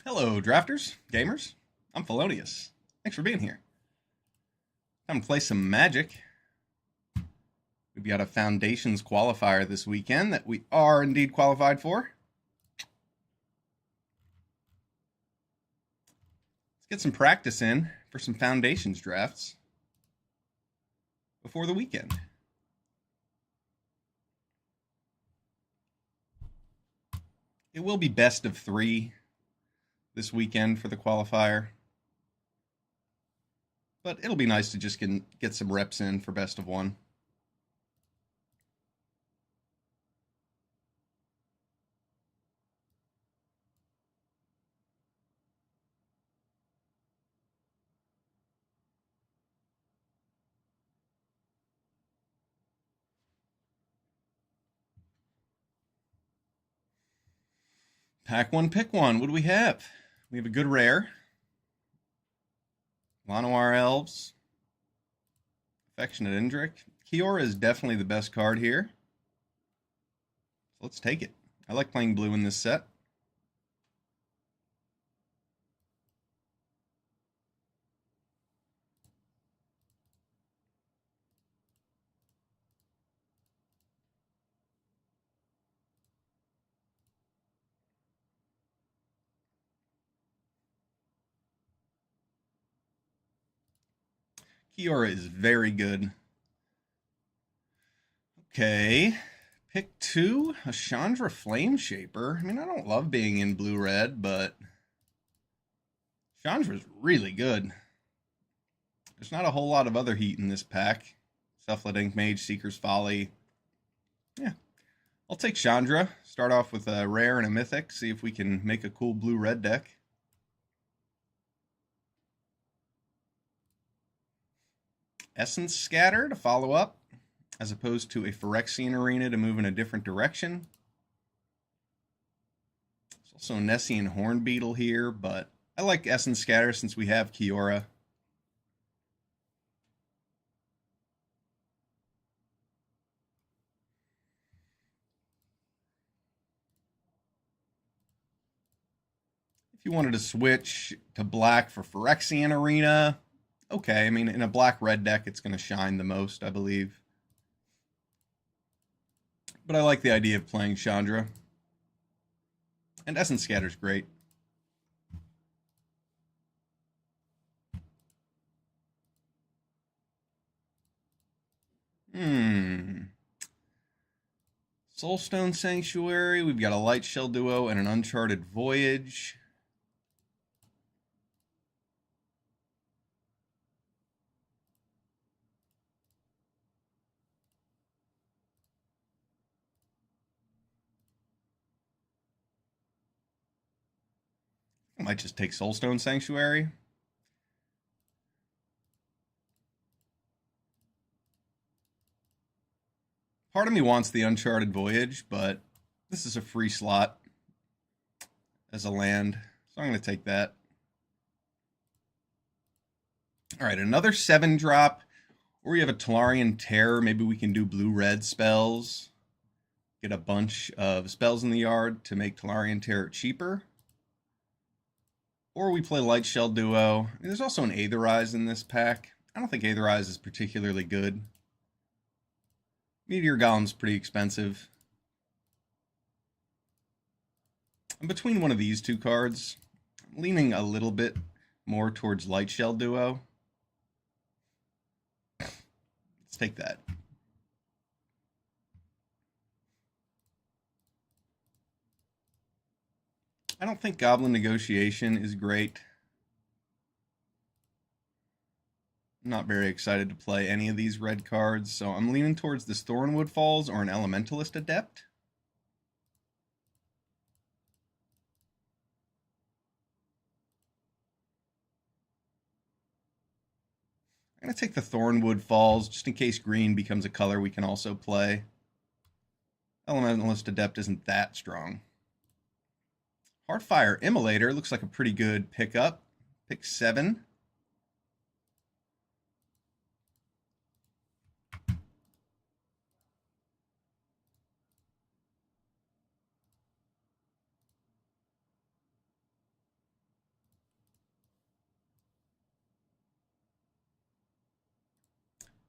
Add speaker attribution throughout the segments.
Speaker 1: Hello, drafters, gamers. I'm Felonius. Thanks for being here. Time to play some Magic. We've got a Foundations qualifier this weekend that we are indeed qualified for. Let's get some practice in for some Foundations drafts before the weekend. It will be best of 3 this weekend for the qualifier. But it'll be nice to just get some reps in for best of 1. Pack 1, pick 1. What do we have? We have a good rare. Lanoir Elves. Affectionate Indrik. Kiora is definitely the best card here. So let's take it. I like playing blue in this set. Kiora is very good. Okay. Pick 2, a Chandra Flame Shaper. I mean, I don't love being in blue-red, but Chandra's really good. There's not a whole lot of other heat in this pack. Cephalid Ink Mage, Seeker's Folly. Yeah. I'll take Chandra. Start off with a rare and a mythic. See if we can make a cool blue-red deck. Essence Scatter to follow up, as opposed to a Phyrexian Arena to move in a different direction. There's also a Nessian Hornbeetle here, but I like Essence Scatter since we have Kiora. If you wanted to switch to black for Phyrexian Arena, okay. I mean, in a black-red deck, it's going to shine the most, I believe. But I like the idea of playing Chandra. And Essence Scatter's great. Soulstone Sanctuary. We've got a Light Shell Duo and an Uncharted Voyage. I might just take Soulstone Sanctuary. Part of me wants the Uncharted Voyage, but this is a free slot as a land, so I'm going to take that. All right, another 7-drop, or we have a Talarian Terror. Maybe we can do blue-red spells. Get a bunch of spells in the yard to make Talarian Terror cheaper. Or we play Light Shell Duo. I mean, there's also an Aetherize in this pack. I don't think Aetherize is particularly good. Meteor Golem's pretty expensive. I'm between one of these 2 cards. I'm leaning a little bit more towards Light Shell Duo. Let's take that. I don't think Goblin Negotiation is great. I'm not very excited to play any of these red cards, so I'm leaning towards this Thornwood Falls or an Elementalist Adept. I'm going to take the Thornwood Falls, just in case green becomes a color we can also play. Elementalist Adept isn't that strong. Heartfire Immolator looks like a pretty good pickup. Pick 7.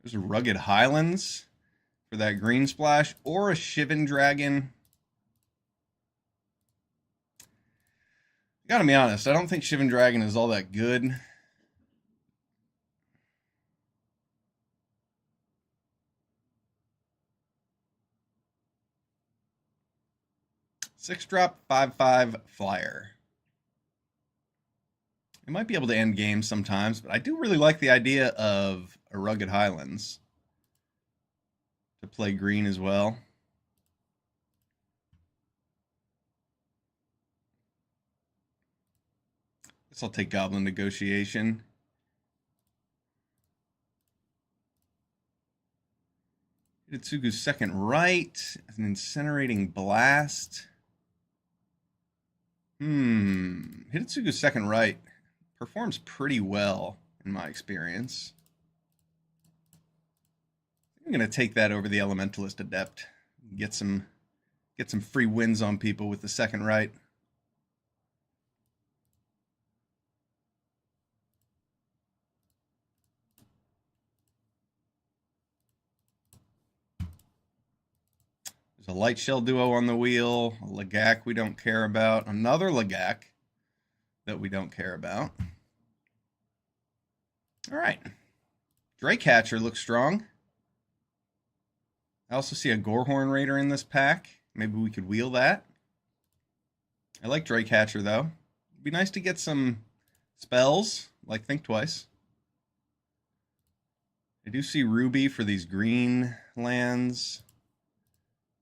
Speaker 1: There's a Rugged Highlands for that green splash, or a Shivan Dragon. Gotta be honest, I don't think Shivan Dragon is all that good. Six drop, 5/5 flyer. It might be able to end games sometimes, but I do really like the idea of a Rugged Highlands to play green as well. Guess I'll take Goblin Negotiation. Hitotsugu's Second Right, an Incinerating Blast. Hitotsugu's Second Right performs pretty well in my experience. I'm going to take that over the Elementalist Adept. Get some free wins on people with the Second Right. There's a Light Shell Duo on the wheel, a Lagak we don't care about, another Lagak that we don't care about. All right. Draycatcher looks strong. I also see a Gorehorn Raider in this pack. Maybe we could wheel that. I like Draycatcher, though. It'd be nice to get some spells, like Think Twice. I do see Ruby for these green lands,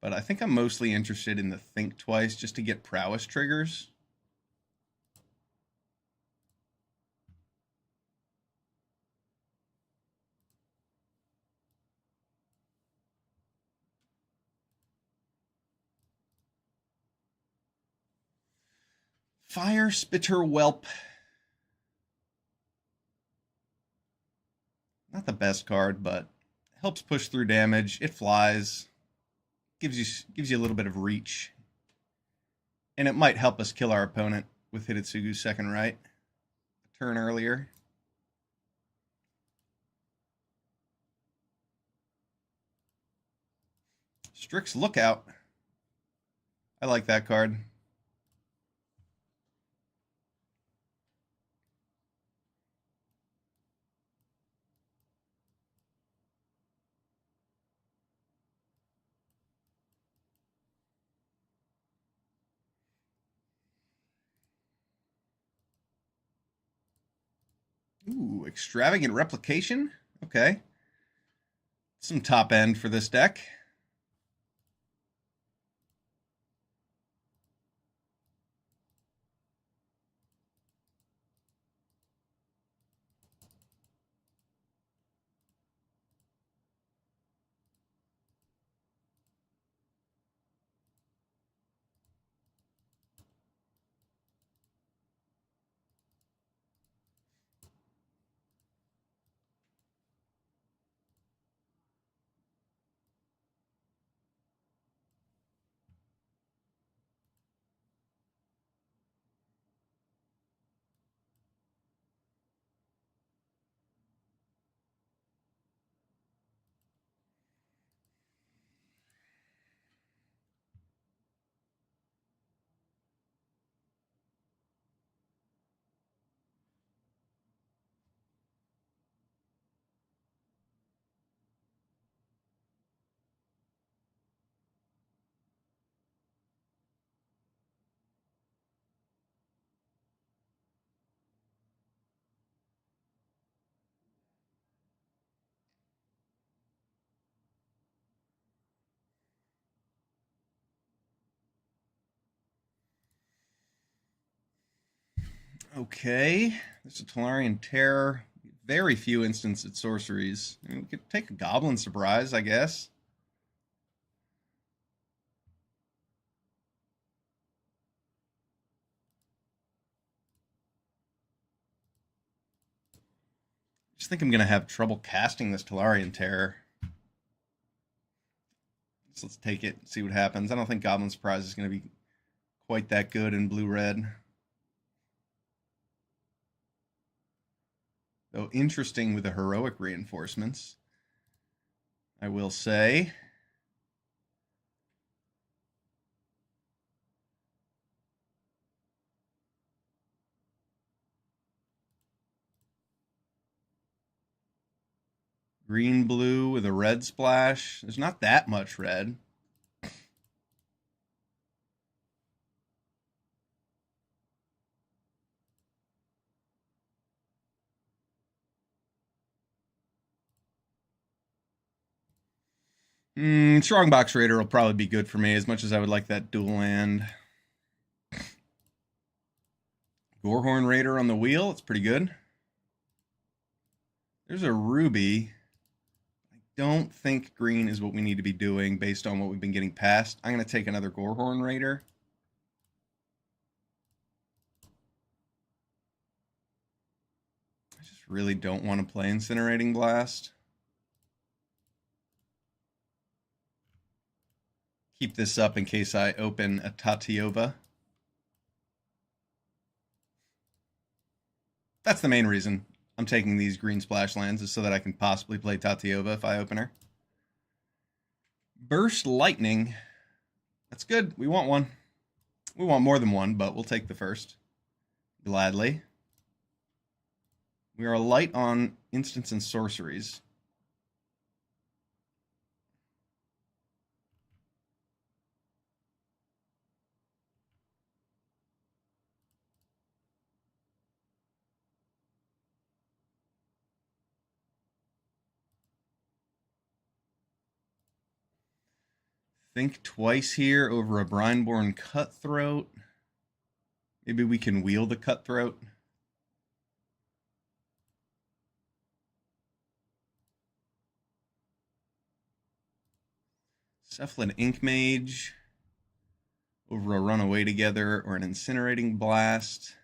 Speaker 1: but I think I'm mostly interested in the Think Twice just to get prowess triggers. Fire Spitter Whelp. Not the best card, but helps push through damage. It flies. Gives you a little bit of reach. And it might help us kill our opponent with Hitotsugu's Second Right a turn earlier. Strix Lookout. I like that card. Ooh, Extravagant Replication. Okay. Some top end for this deck. Okay. There's a Tolarian Terror. Very few instant sorceries. I mean, we could take a Goblin Surprise, I guess. Just think I'm going to have trouble casting this Tolarian Terror. So let's take it, see what happens. I don't think Goblin Surprise is going to be quite that good in blue-red. Though interesting with the heroic reinforcements. I will say. Green blue with a red splash. There's not that much red. Strongbox Raider will probably be good for me, as much as I would like that dual land. Gorehorn Raider on the wheel. It's pretty good. There's a ruby. I don't think green is what we need to be doing based on what we've been getting past. I'm going to take another Gorehorn Raider. I just really don't want to play Incinerating Blast. Keep this up in case I open a Tatiova. That's the main reason I'm taking these green splash lands, is so that I can possibly play Tatiova if I open her. Burst Lightning. That's good. We want one. We want more than one, but we'll take the first. Gladly. We are light on instants and sorceries. Think twice here over a Brineborn Cutthroat. Maybe we can wheel the Cutthroat. Cephalid Ink Mage over a Runaway Together or an Incinerating Blast.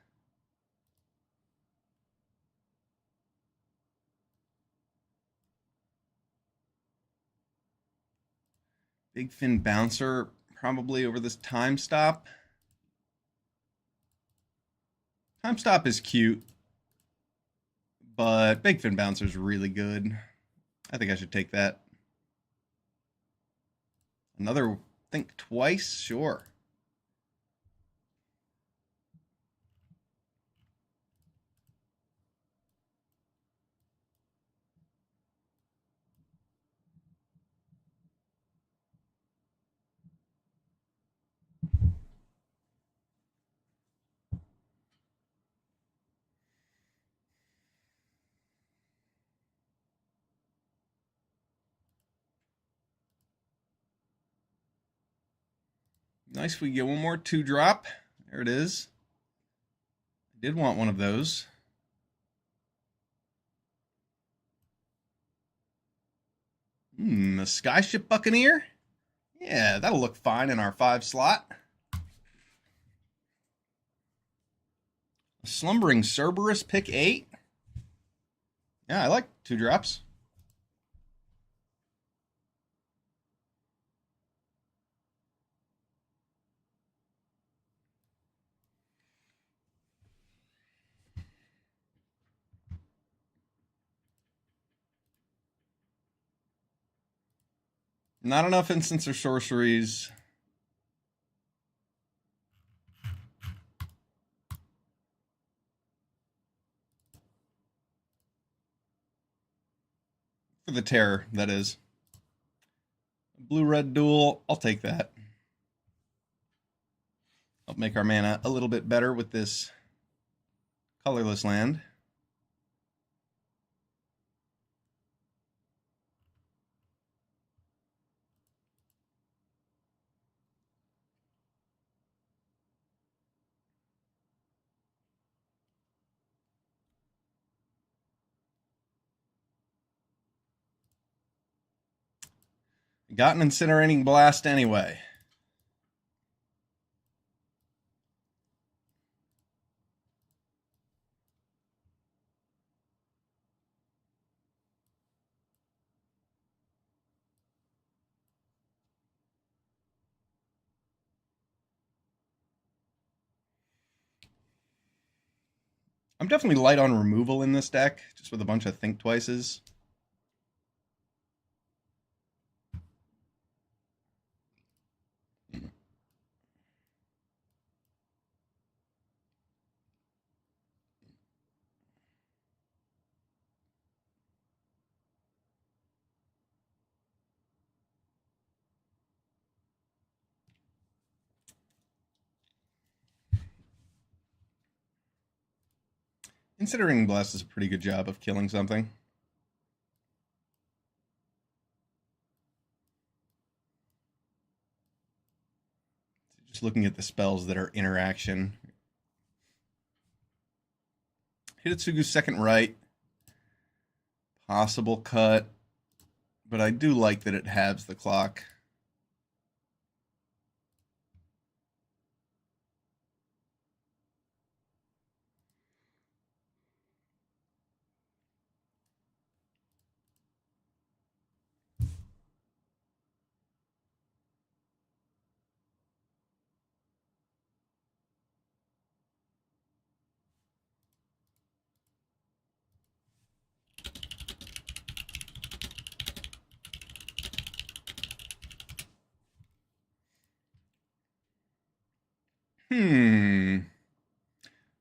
Speaker 1: Big Fin Bouncer probably over this Time Stop. Time Stop is cute, but Big Fin Bouncer is really good. I think I should take that. Another Think Twice? Sure. Nice, we get one more 2-drop. There it is. I did want one of those. A Skyship Buccaneer? Yeah, that'll look fine in our 5 slot. A Slumbering Cerberus, pick 8. Yeah, I like 2-drops. Not enough instants or sorceries. For the terror, that is. Blue-red duel, I'll take that. Help make our mana a little bit better with this colorless land. Got an Incinerating Blast anyway. I'm definitely light on removal in this deck, just with a bunch of Think Twices. Incinerating Blast does a pretty good job of killing something. Just looking at the spells that are interaction. Hitotsugu's second right. Possible cut. But I do like that it halves the clock.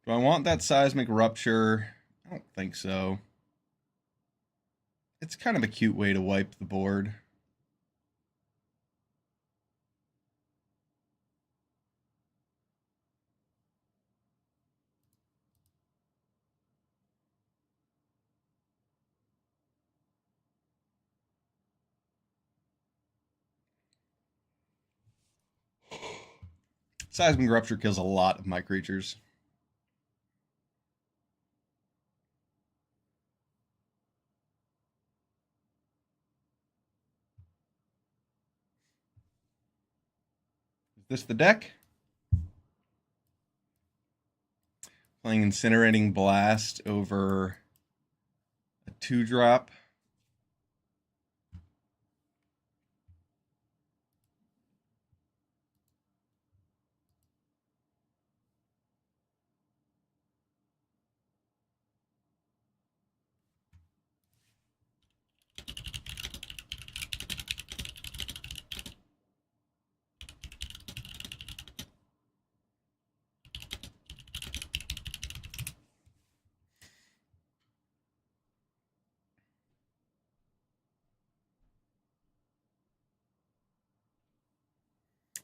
Speaker 1: Do I want that Seismic Rupture? I don't think so. It's kind of a cute way to wipe the board. Seismic Rupture kills a lot of my creatures. Is this the deck? Playing Incinerating Blast over a 2-drop.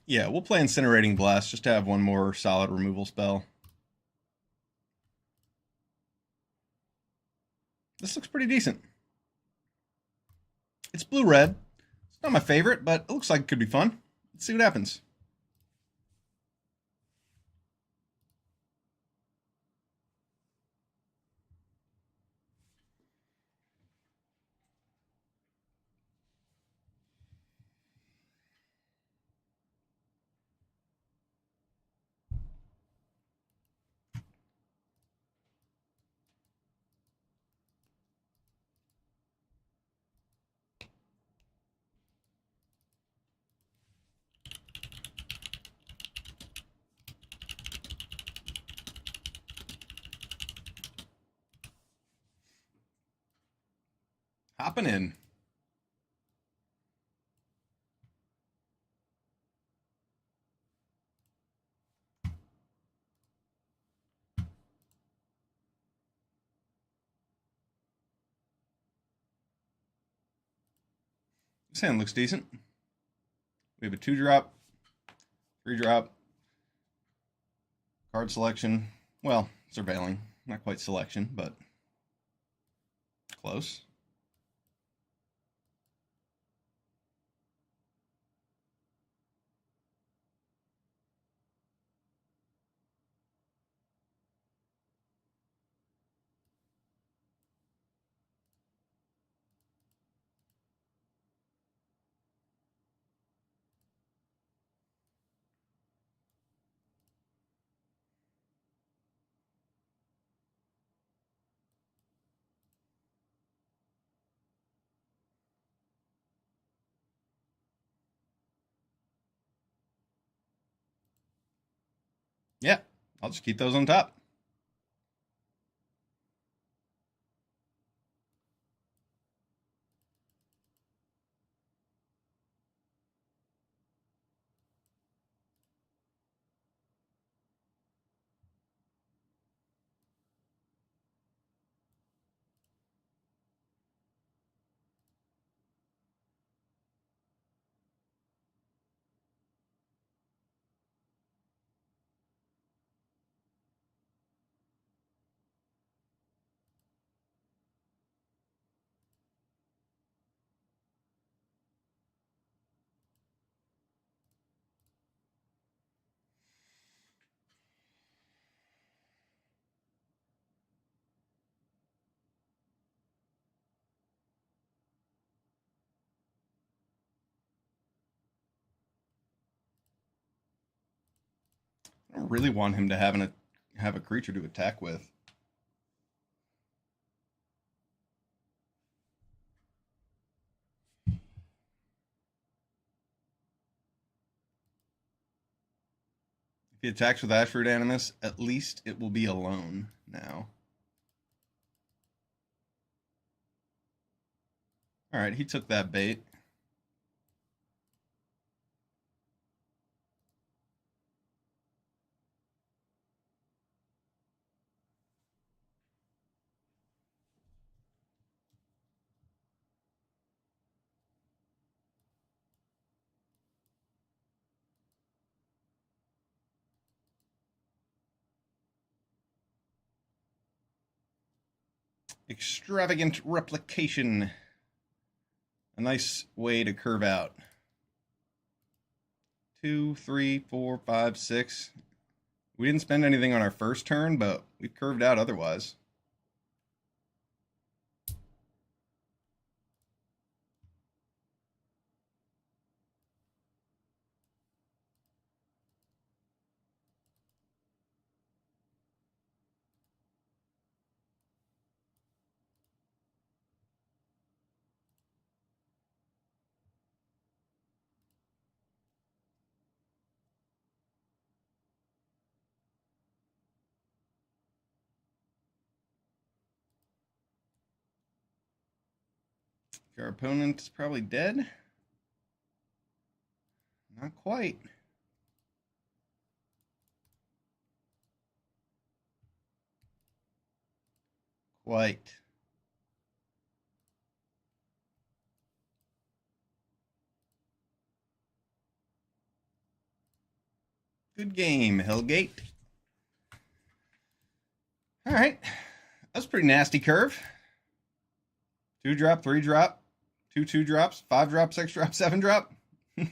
Speaker 1: Yeah, we'll play Incinerating Blast just to have one more solid removal spell. This looks pretty decent. It's blue-red. It's not my favorite, but it looks like it could be fun. Let's see what happens. Hopping in. This hand looks decent. We have a 2-drop, 3-drop, card selection. Well, surveilling. Not quite selection, but close. Yeah, I'll just keep those on top. I don't really want him to have a creature to attack with. If he attacks with Ashford Animus, at least it will be alone now. Alright, he took that bait. Extravagant replication. A nice way to curve out. 2, 3, 4, 5, 6. We didn't spend anything on our first turn, but we curved out otherwise. Our opponent is probably dead. Not quite. Quite. Good game, Hellgate. All right. That's a pretty nasty curve. 2 drop, 3 drop, 2 2 drops, 5 drop, 6 drop, 7 drop. We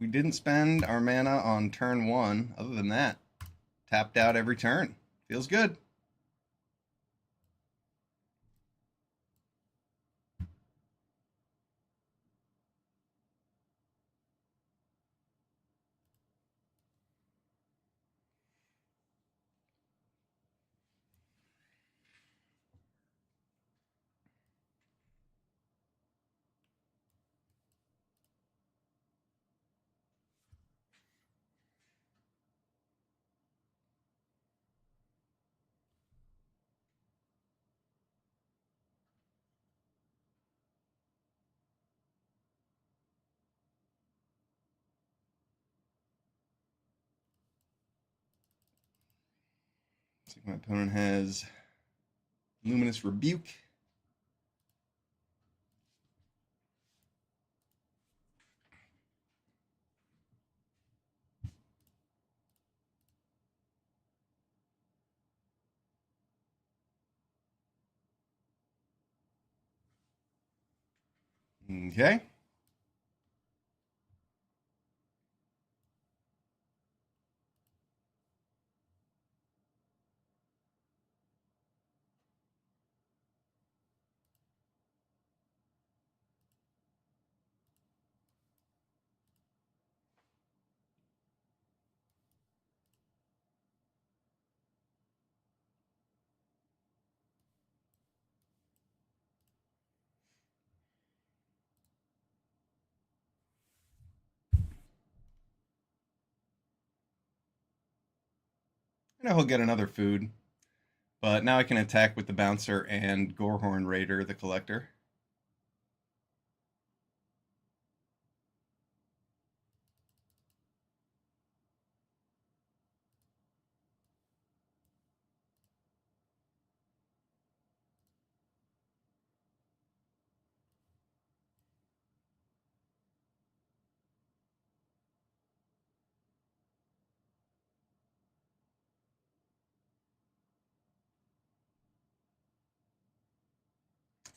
Speaker 1: didn't spend our mana on turn 1. Other than that, tapped out every turn. Feels good. Looks like my opponent has Luminous Rebuke. Okay. I know he'll get another food, but now I can attack with the Bouncer and Gorehorn Raider, the Collector.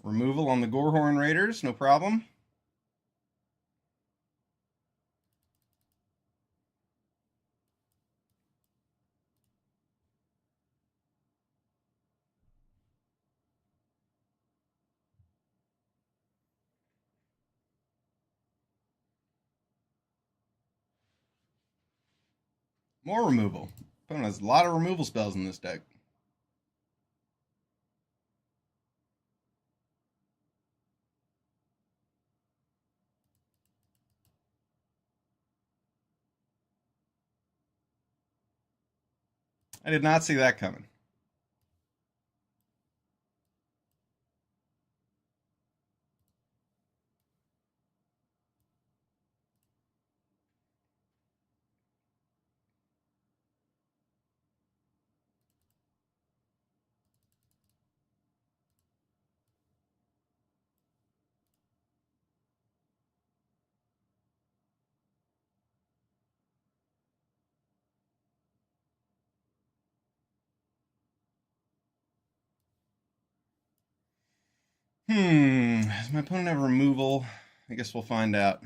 Speaker 1: Removal on the Gorehorn Raiders, no problem. More removal. Opponent has a lot of removal spells in this deck. I did not see that coming. Does my opponent have removal? I guess we'll find out.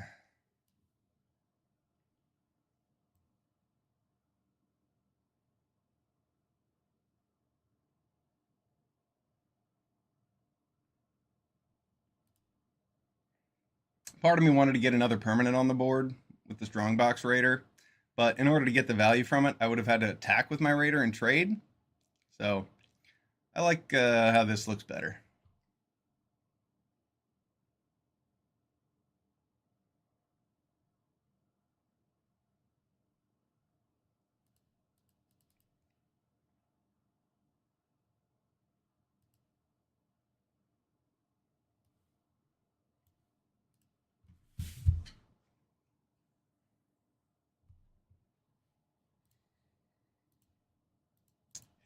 Speaker 1: Part of me wanted to get another permanent on the board with the Strongbox Raider, but in order to get the value from it, I would have had to attack with my Raider and trade. So I like how this looks better.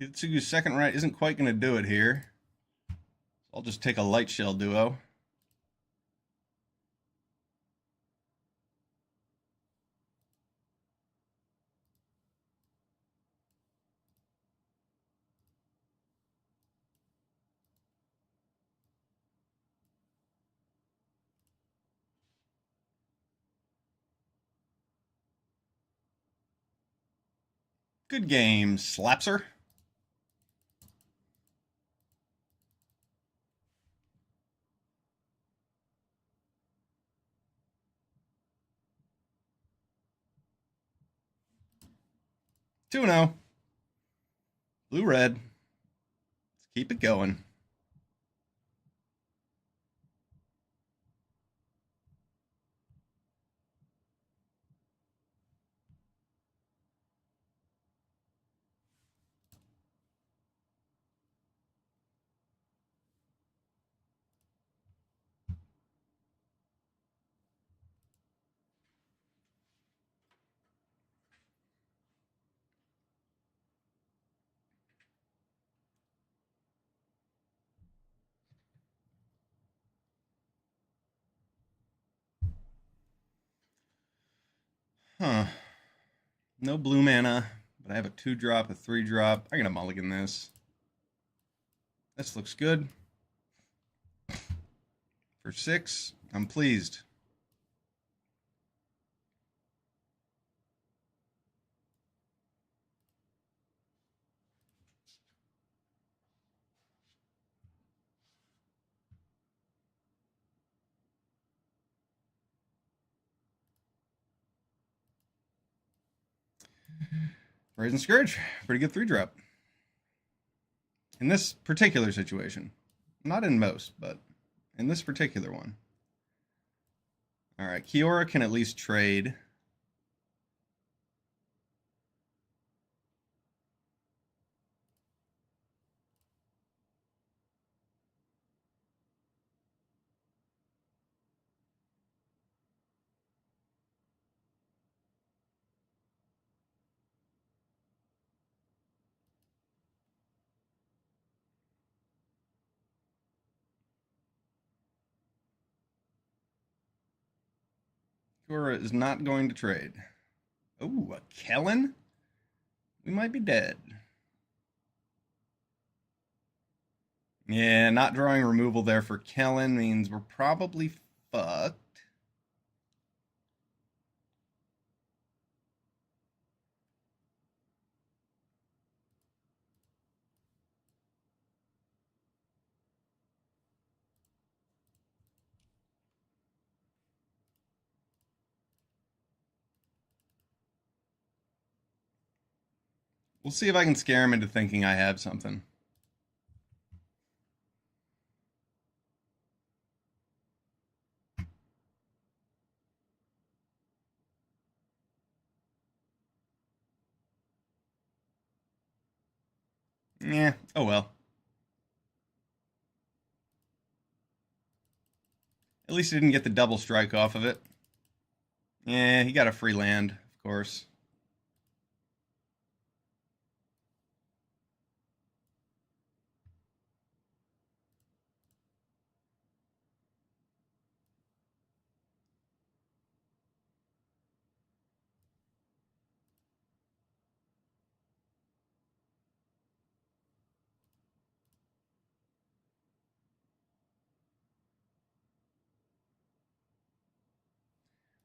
Speaker 1: Hitsugu's second right isn't quite going to do it here. So I'll just take a Light Shell Duo. Good game, Slapser. Two 2-0. Blue red. Let's keep it going. Huh. No blue mana, but I have a 2-drop, a 3-drop. I'm going to mulligan this. This looks good. For 6, I'm pleased. Brazen Scourge, pretty good 3-drop. In this particular situation. Not in most, but in this particular one. Alright, Kiora can at least trade. Kiora is not going to trade. Oh, a Kellen? We might be dead. Yeah, not drawing removal there for Kellen means we're probably fucked. We'll see if I can scare him into thinking I have something. Yeah, oh well. At least he didn't get the double strike off of it. Yeah, he got a free land, of course.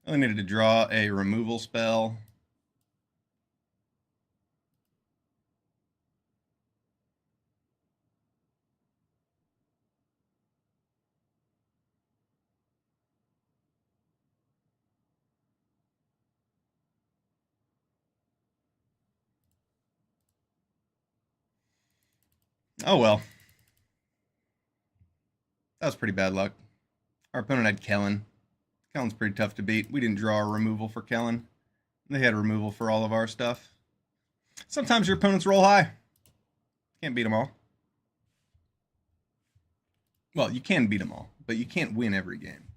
Speaker 1: I needed to draw a removal spell. Oh well. That was pretty bad luck. Our opponent had Kellen. Kellen's pretty tough to beat. We didn't draw a removal for Kellen. They had removal for all of our stuff. Sometimes your opponents roll high. Can't beat them all. Well, you can beat them all, but you can't win every game.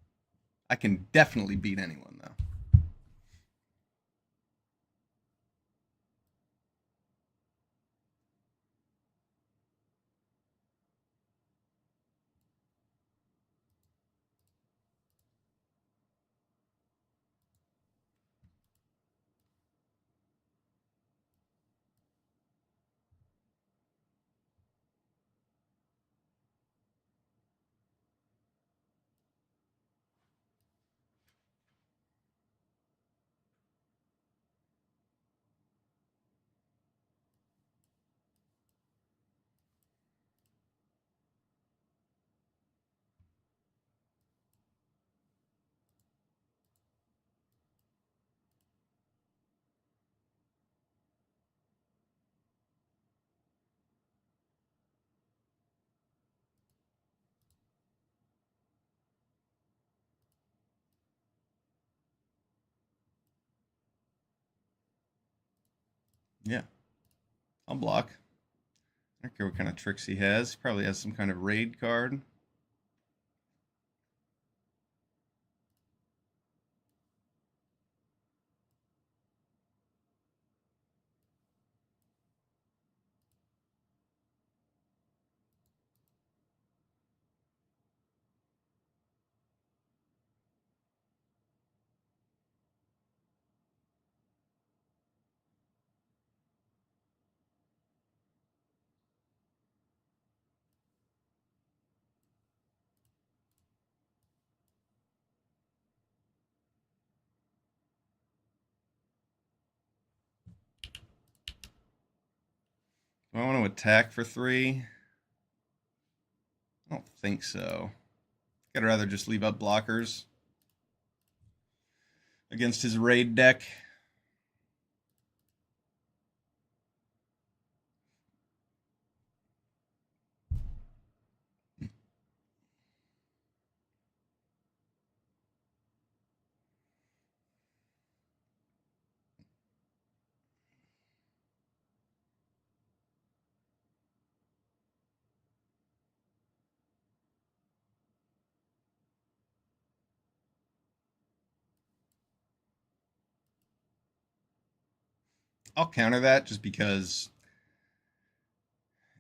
Speaker 1: I can definitely beat anyone, though. Yeah, I'll block. I don't care what kind of tricks he has. He probably has some kind of raid card. Do I want to attack for 3? I don't think so. I'd rather just leave up blockers against his raid deck. I'll counter that just because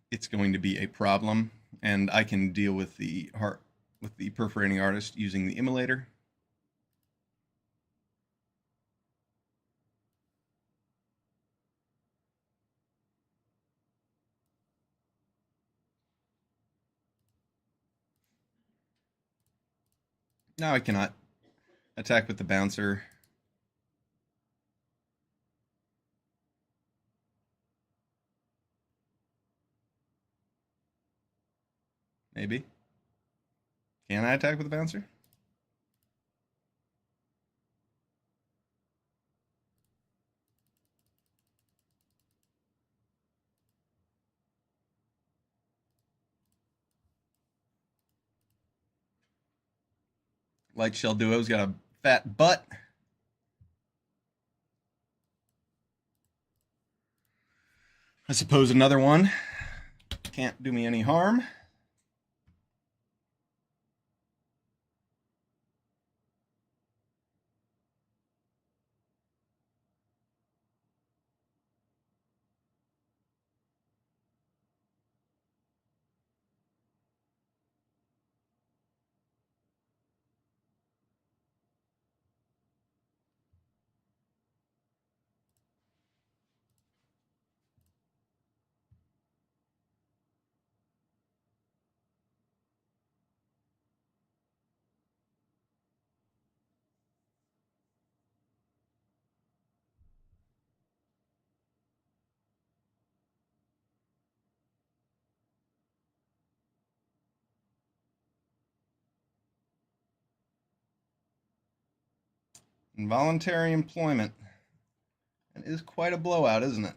Speaker 1: it's going to be a problem, and I can deal with the perforating artist using the immolator. Now I cannot attack with the bouncer. Maybe. Can I attack with the bouncer? Light Shell Duo's got a fat butt. I suppose another one can't do me any harm. Involuntary employment. It is quite a blowout, isn't it?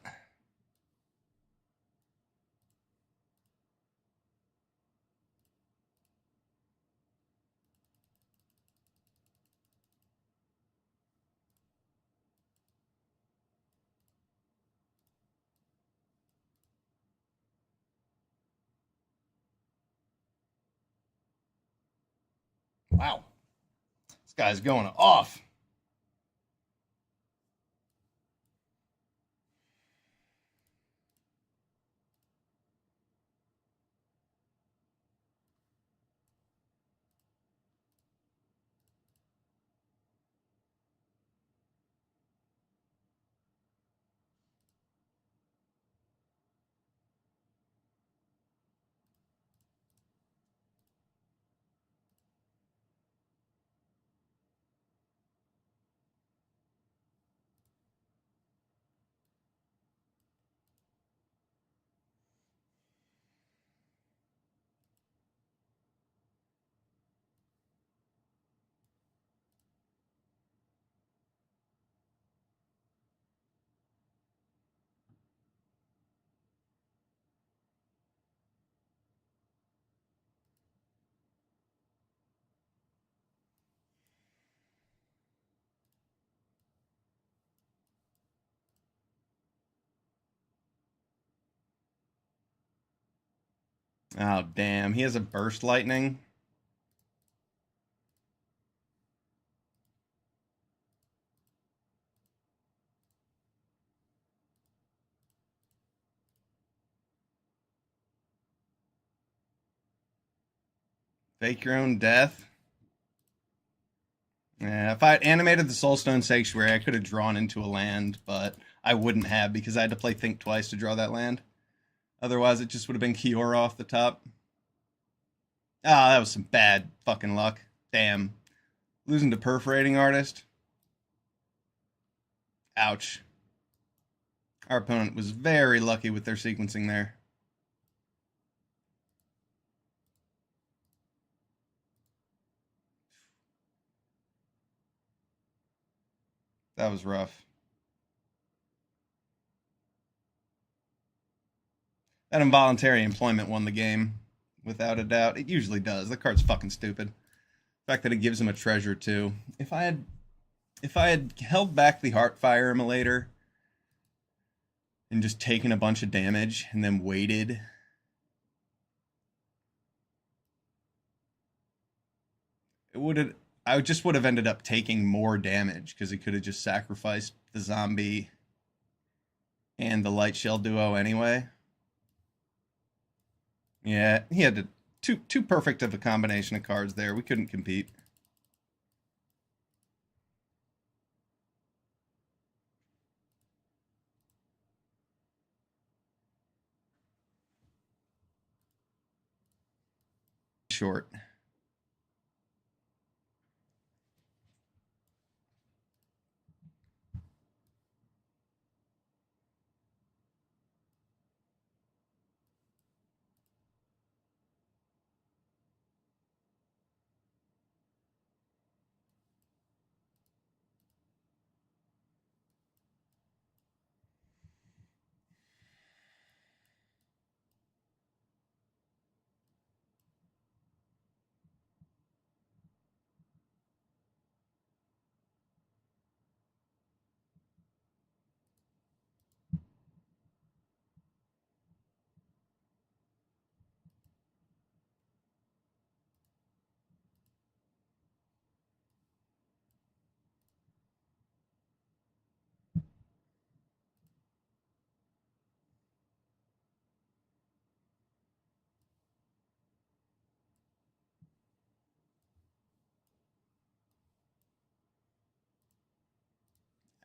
Speaker 1: Wow. This guy's going off. Oh, damn. He has a burst lightning. Fake your own death. Yeah, if I had animated the Soulstone Sanctuary, I could have drawn into a land, but I wouldn't have because I had to play Think Twice to draw that land. Otherwise, it just would have been Kiora off the top. Ah, that was some bad fucking luck. Damn. Losing to Perforating Artist. Ouch. Our opponent was very lucky with their sequencing there. That was rough. That involuntary employment won the game, without a doubt. It usually does. The card's fucking stupid. The fact that it gives him a treasure too. If I had held back the Heartfire Immolator and just taken a bunch of damage and then waited, it would have. I just would have ended up taking more damage because he could have just sacrificed the zombie and the Light Shell Duo anyway. Yeah, he had too perfect of a combination of cards there. We couldn't compete. Short.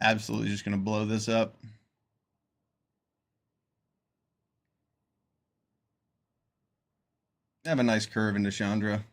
Speaker 1: absolutely just going to blow this up. Have a nice curve into Chandra.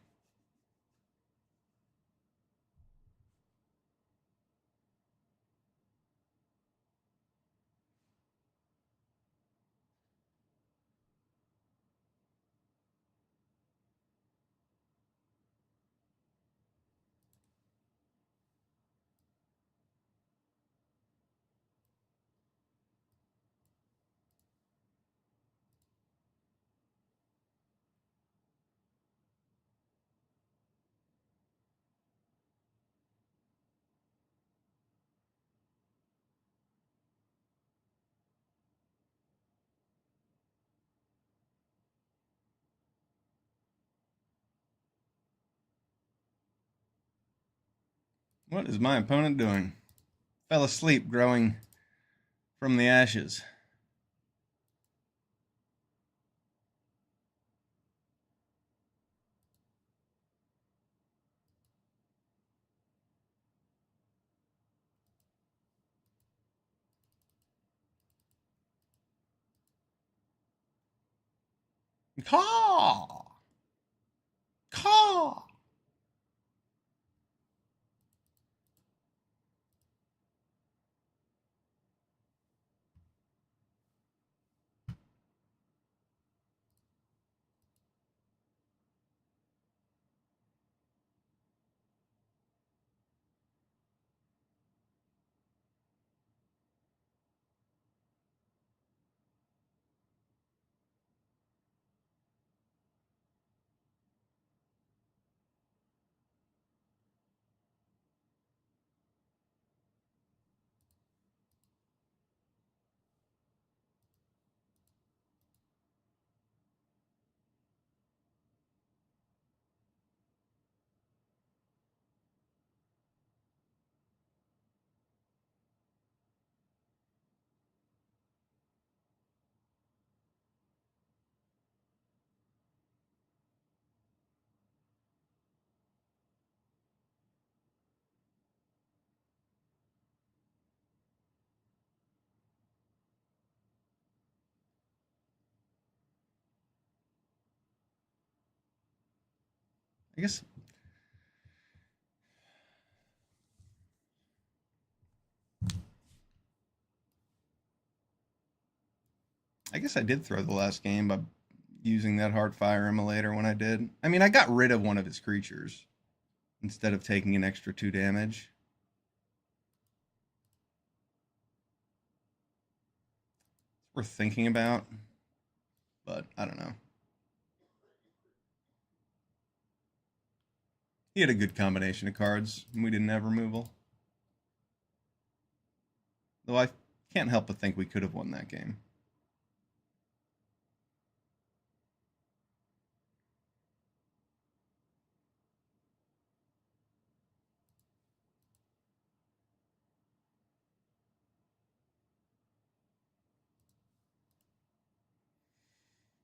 Speaker 1: What is my opponent doing? Fell asleep growing from the ashes. Caw! Caw! I guess I did throw the last game by using that hard fire immolator when I did. I mean, I got rid of one of his creatures instead of taking an extra 2 damage. It's worth thinking about, but I don't know. He had a good combination of cards, and we didn't have removal. Though I can't help but think we could have won that game.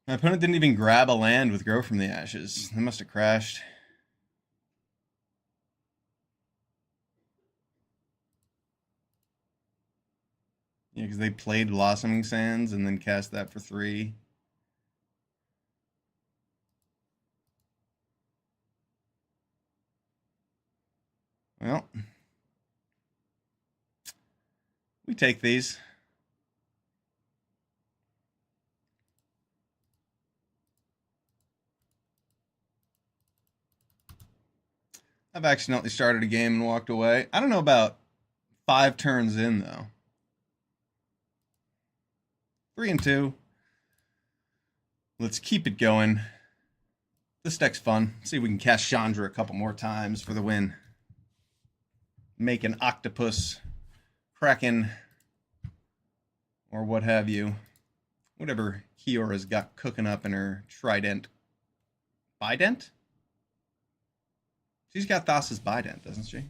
Speaker 1: My opponent didn't even grab a land with Grow from the Ashes. They must have crashed. Yeah, because they played Blossoming Sands and then cast that for 3. Well, we take these. I've accidentally started a game and walked away. I don't know about 5 turns in, though. 3 and 2. Let's keep it going. This deck's fun. See if we can cast Chandra a couple more times for the win. Make an octopus, kraken, or what have you. Whatever Kiora's got cooking up in her trident. Bident? She's got Thassa's Bident, doesn't she?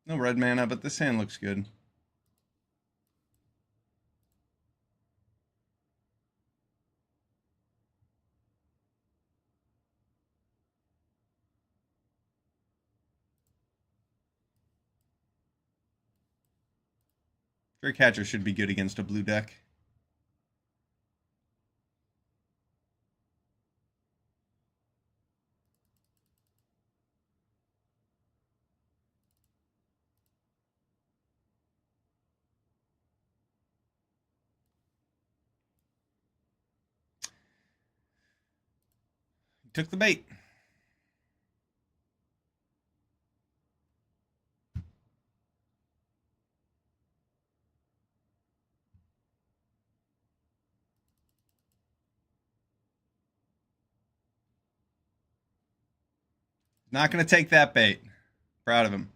Speaker 1: No red mana, but this hand looks good. Drake Hatcher should be good against a blue deck. Took the bait. Not going to take that bait. Proud of him.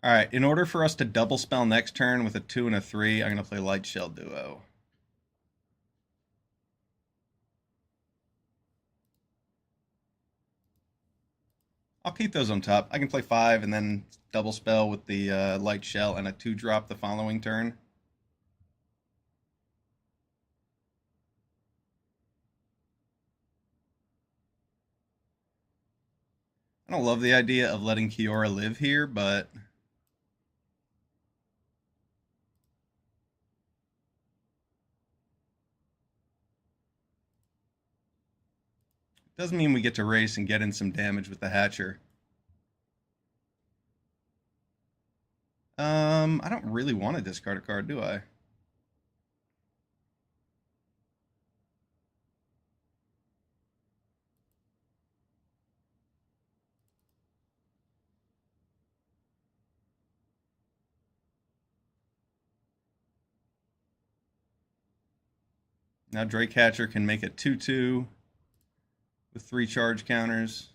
Speaker 1: All right, in order for us to double spell next turn with a 2 and a 3, I'm going to play Light Shell Duo. I'll keep those on top. I can play 5 and then double spell with the Light Shell and a 2-drop the following turn. I don't love the idea of letting Kiora live here, but it does mean we get to race and get in some damage with the Hatcher. I don't really want to discard a card, do I? Now Drake Hatcher can make it 2/2 with 3 charge counters.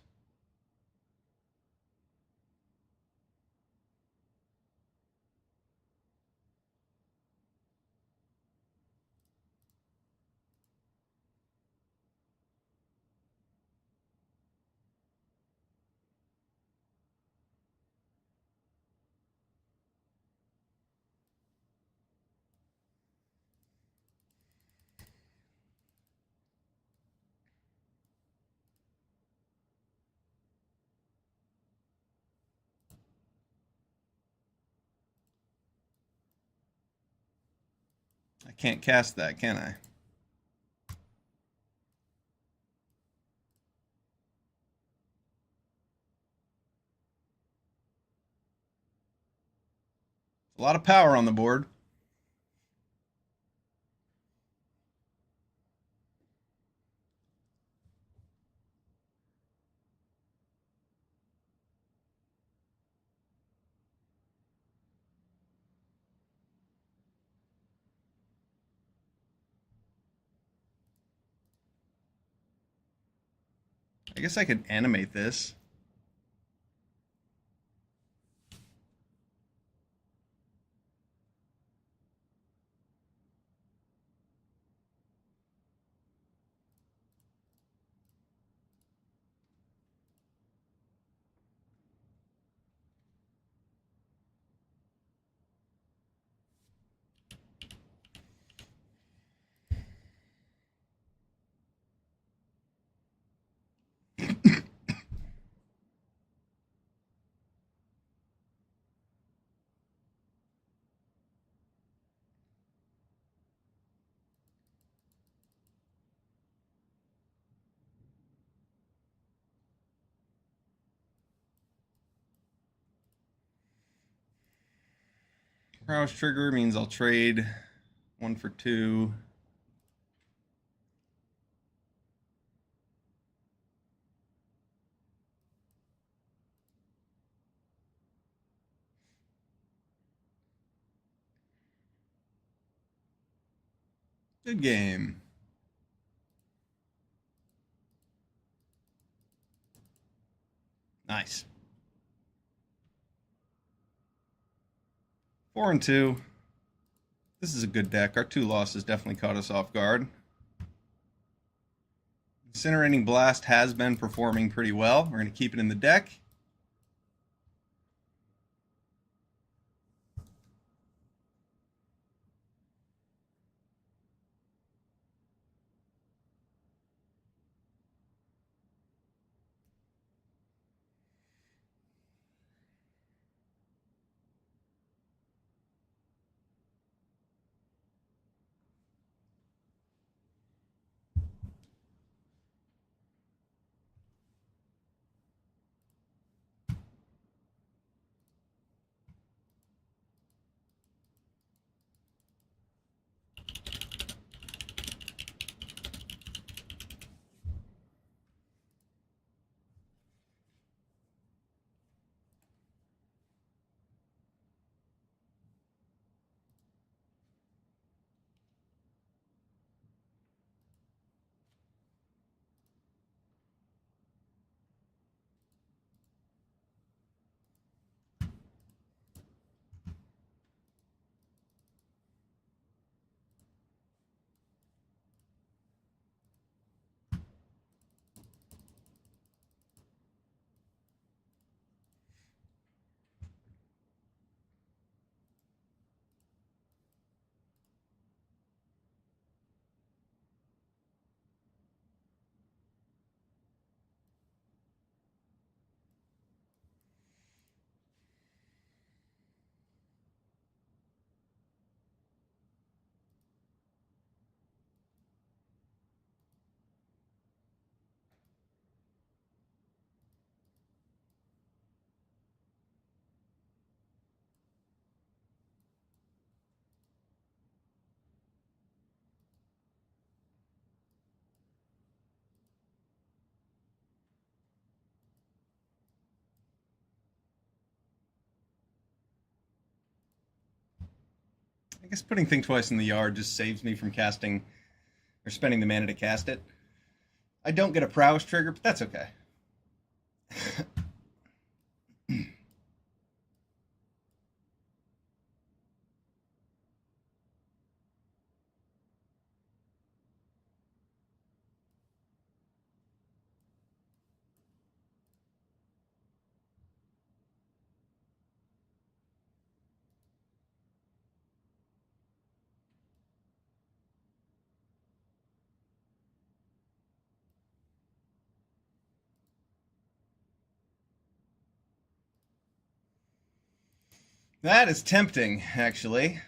Speaker 1: I can't cast that, can I? A lot of power on the board. I guess I could animate this. Prowess trigger means I'll trade 1 for 2. Good game. Nice. 4 and 2. This is a good deck. Our 2 losses definitely caught us off guard. Incinerating Blast has been performing pretty well. We're going to keep it in the deck. I guess putting Think Twice in the yard just saves me from casting or spending the mana to cast it. I don't get a prowess trigger, but that's okay. That is tempting, actually.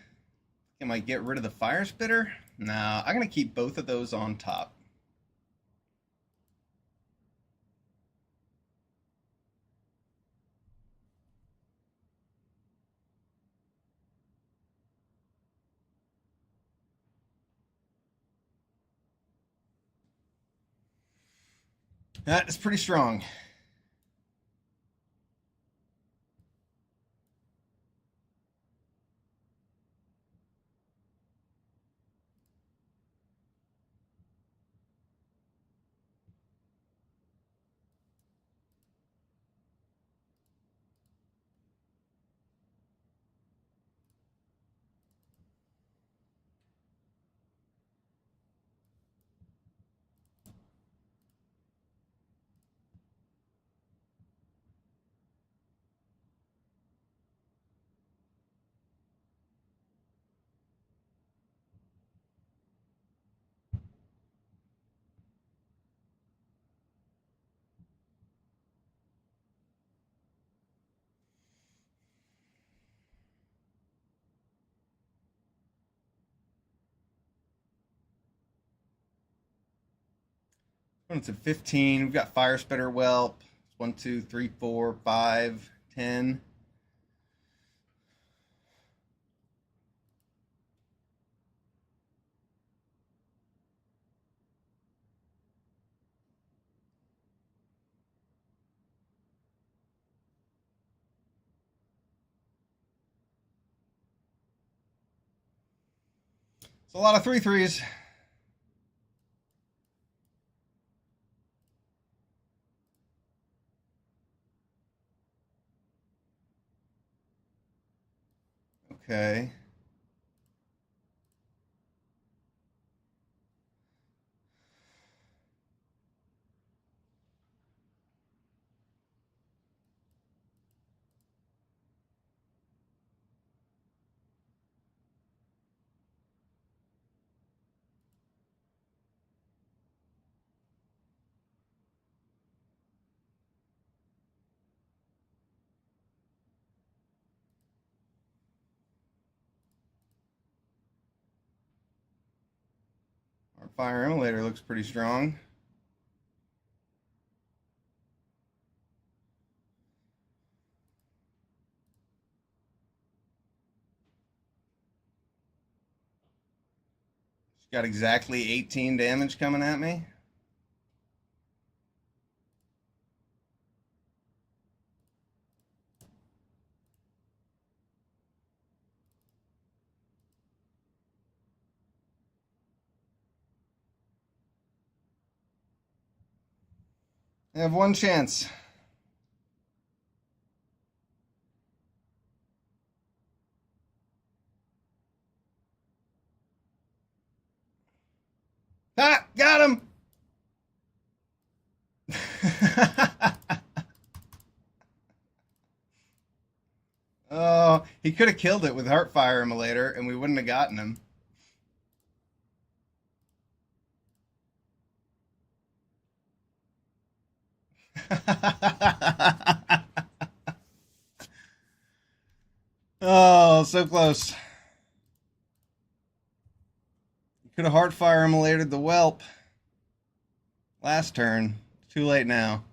Speaker 1: Can I get rid of the Fire Spitter? No, I'm going to keep both of those on top. That is pretty strong. It's at 15. We've got Fire Spitter Whelp. 1, 2, 3, 4, 5, 10. It's a lot of 3/3s. Okay. Our fire emulator looks pretty strong. It's got exactly 18 damage coming at me. I have one chance. Ah, got him! Oh, he could have killed it with Heartfire Immolator and we wouldn't have gotten him. Oh, so close. Could have Heartfire Immolated the Whelp last turn. Too late now.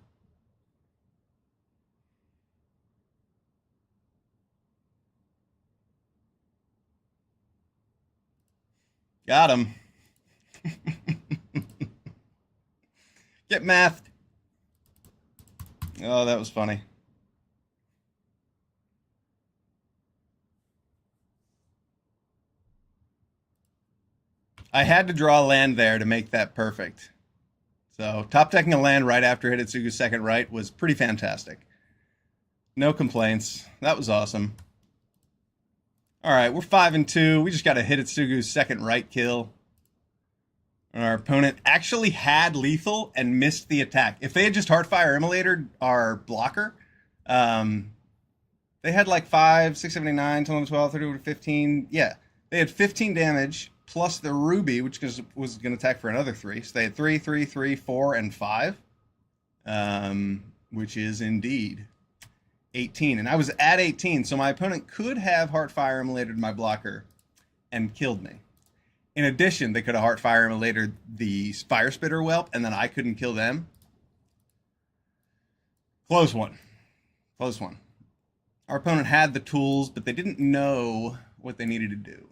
Speaker 1: Got him. Get mathed. Oh, that was funny. I had to draw land there to make that perfect. So top decking a land right after Hidetsugu's second right was pretty fantastic. No complaints. That was awesome. All right, we're 5-2. We just got a Hidetsugu's second right kill. Our opponent actually had lethal and missed the attack. If they had just Heartfire Immolated our blocker, they had like 5, 6, 7, 8, 9, 10, 11, 12, 13, 15. Yeah, they had 15 damage plus the Ruby, which was going to attack for another 3. So they had 3, 3, 3, 4, and 5, which is indeed 18. And I was at 18, so my opponent could have Heartfire Immolated my blocker and killed me. In addition, they could have Heartfire Immolated the Fire Spitter Whelp, and then I couldn't kill them. Close one. Close one. Our opponent had the tools, but they didn't know what they needed to do.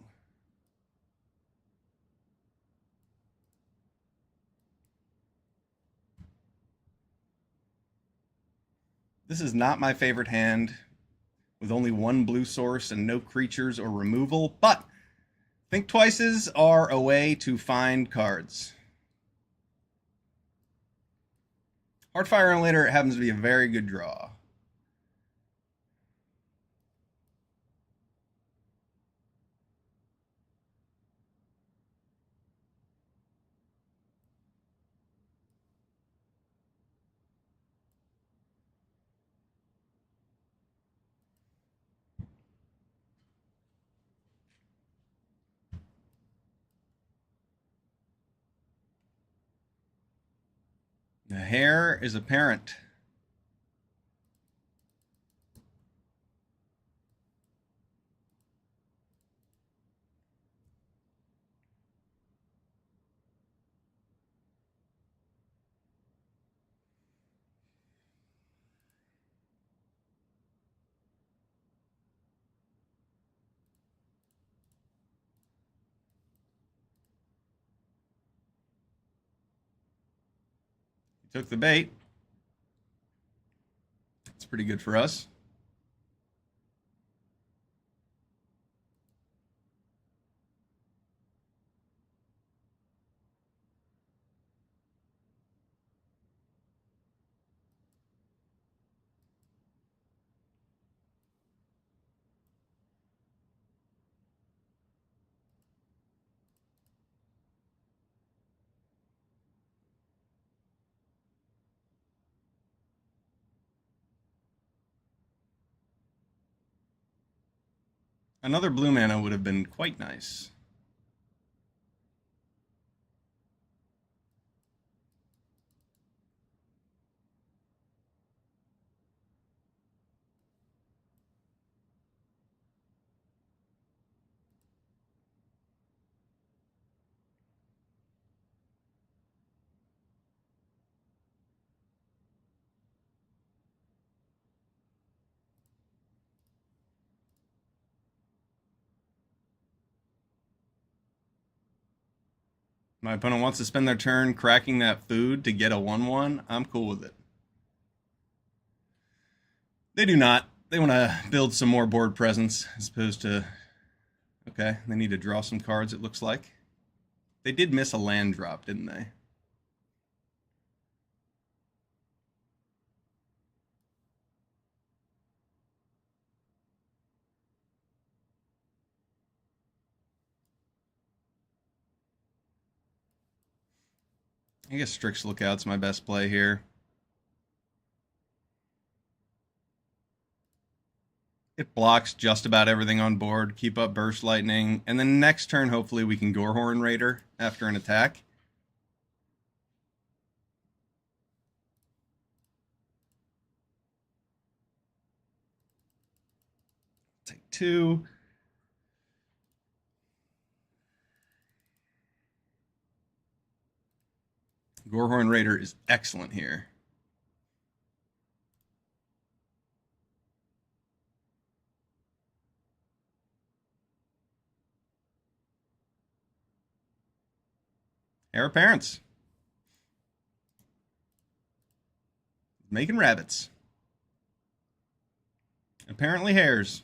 Speaker 1: This is not my favorite hand, with only one blue source and no creatures or removal, but Think Twices are a way to find cards. Heartfire Immolator happens to be a very good draw. The hair is apparent. He took the bait. It's pretty good for us. Another blue mana would have been quite nice. My opponent wants to spend their turn cracking that food to get a 1/1. I'm cool with it. They do not. They want to build some more board presence as opposed to. Okay, they need to draw some cards, it looks like. They did miss a land drop, didn't they? I guess Strix Lookout's my best play here. It blocks just about everything on board. Keep up Burst Lightning. And then next turn, hopefully, we can Gorehorn Raider after an attack. Take 2. Gorehorn Raider is excellent here. Heir Apparents. Making rabbits. Apparently hares.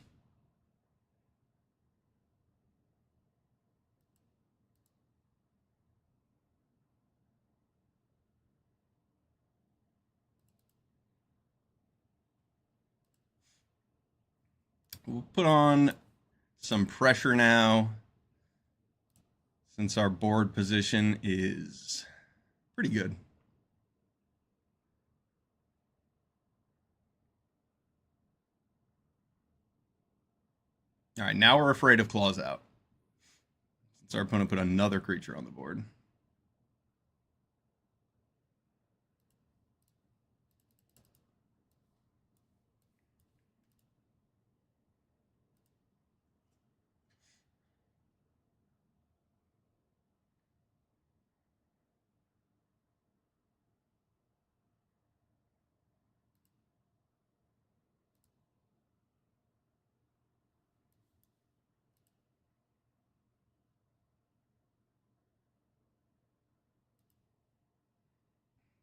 Speaker 1: We'll put on some pressure now, since our board position is pretty good. All right, now we're afraid of Claws Out, since our opponent put another creature on the board.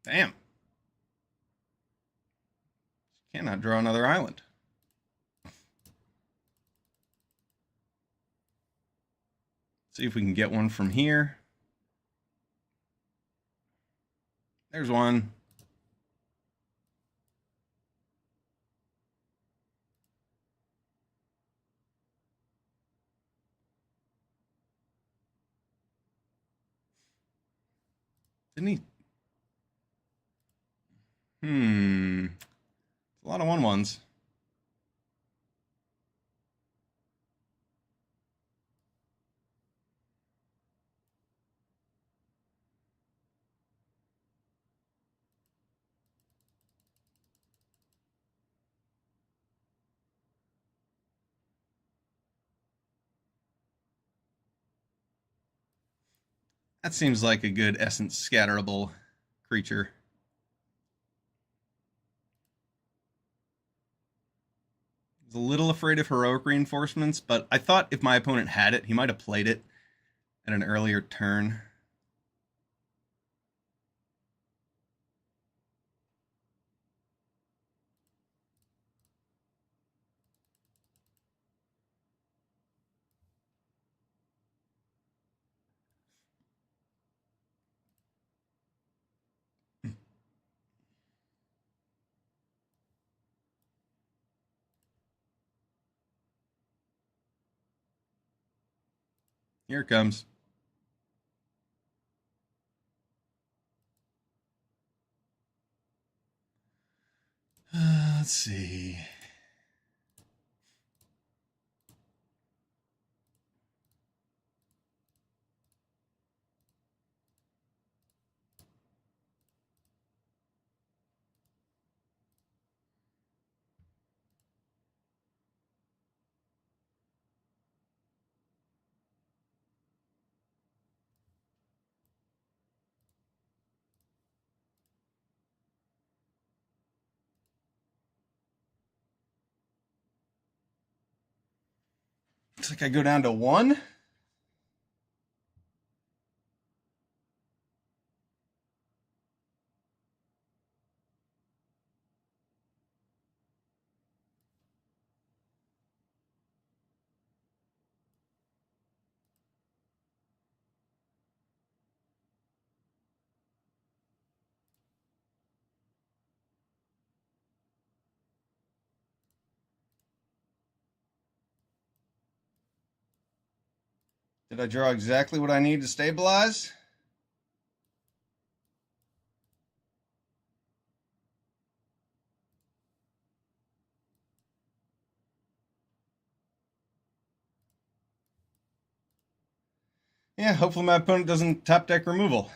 Speaker 1: Damn. Cannot draw another island. See if we can get one from here. There's one. Didn't he? A lot of 1/1s. That seems like a good essence scatterable creature. I was a little afraid of heroic reinforcements, but I thought if my opponent had it, he might have played it at an earlier turn. Here it comes. Let's see. Looks like I go down to 1. Did I draw exactly what I need to stabilize? Yeah, hopefully my opponent doesn't top deck removal.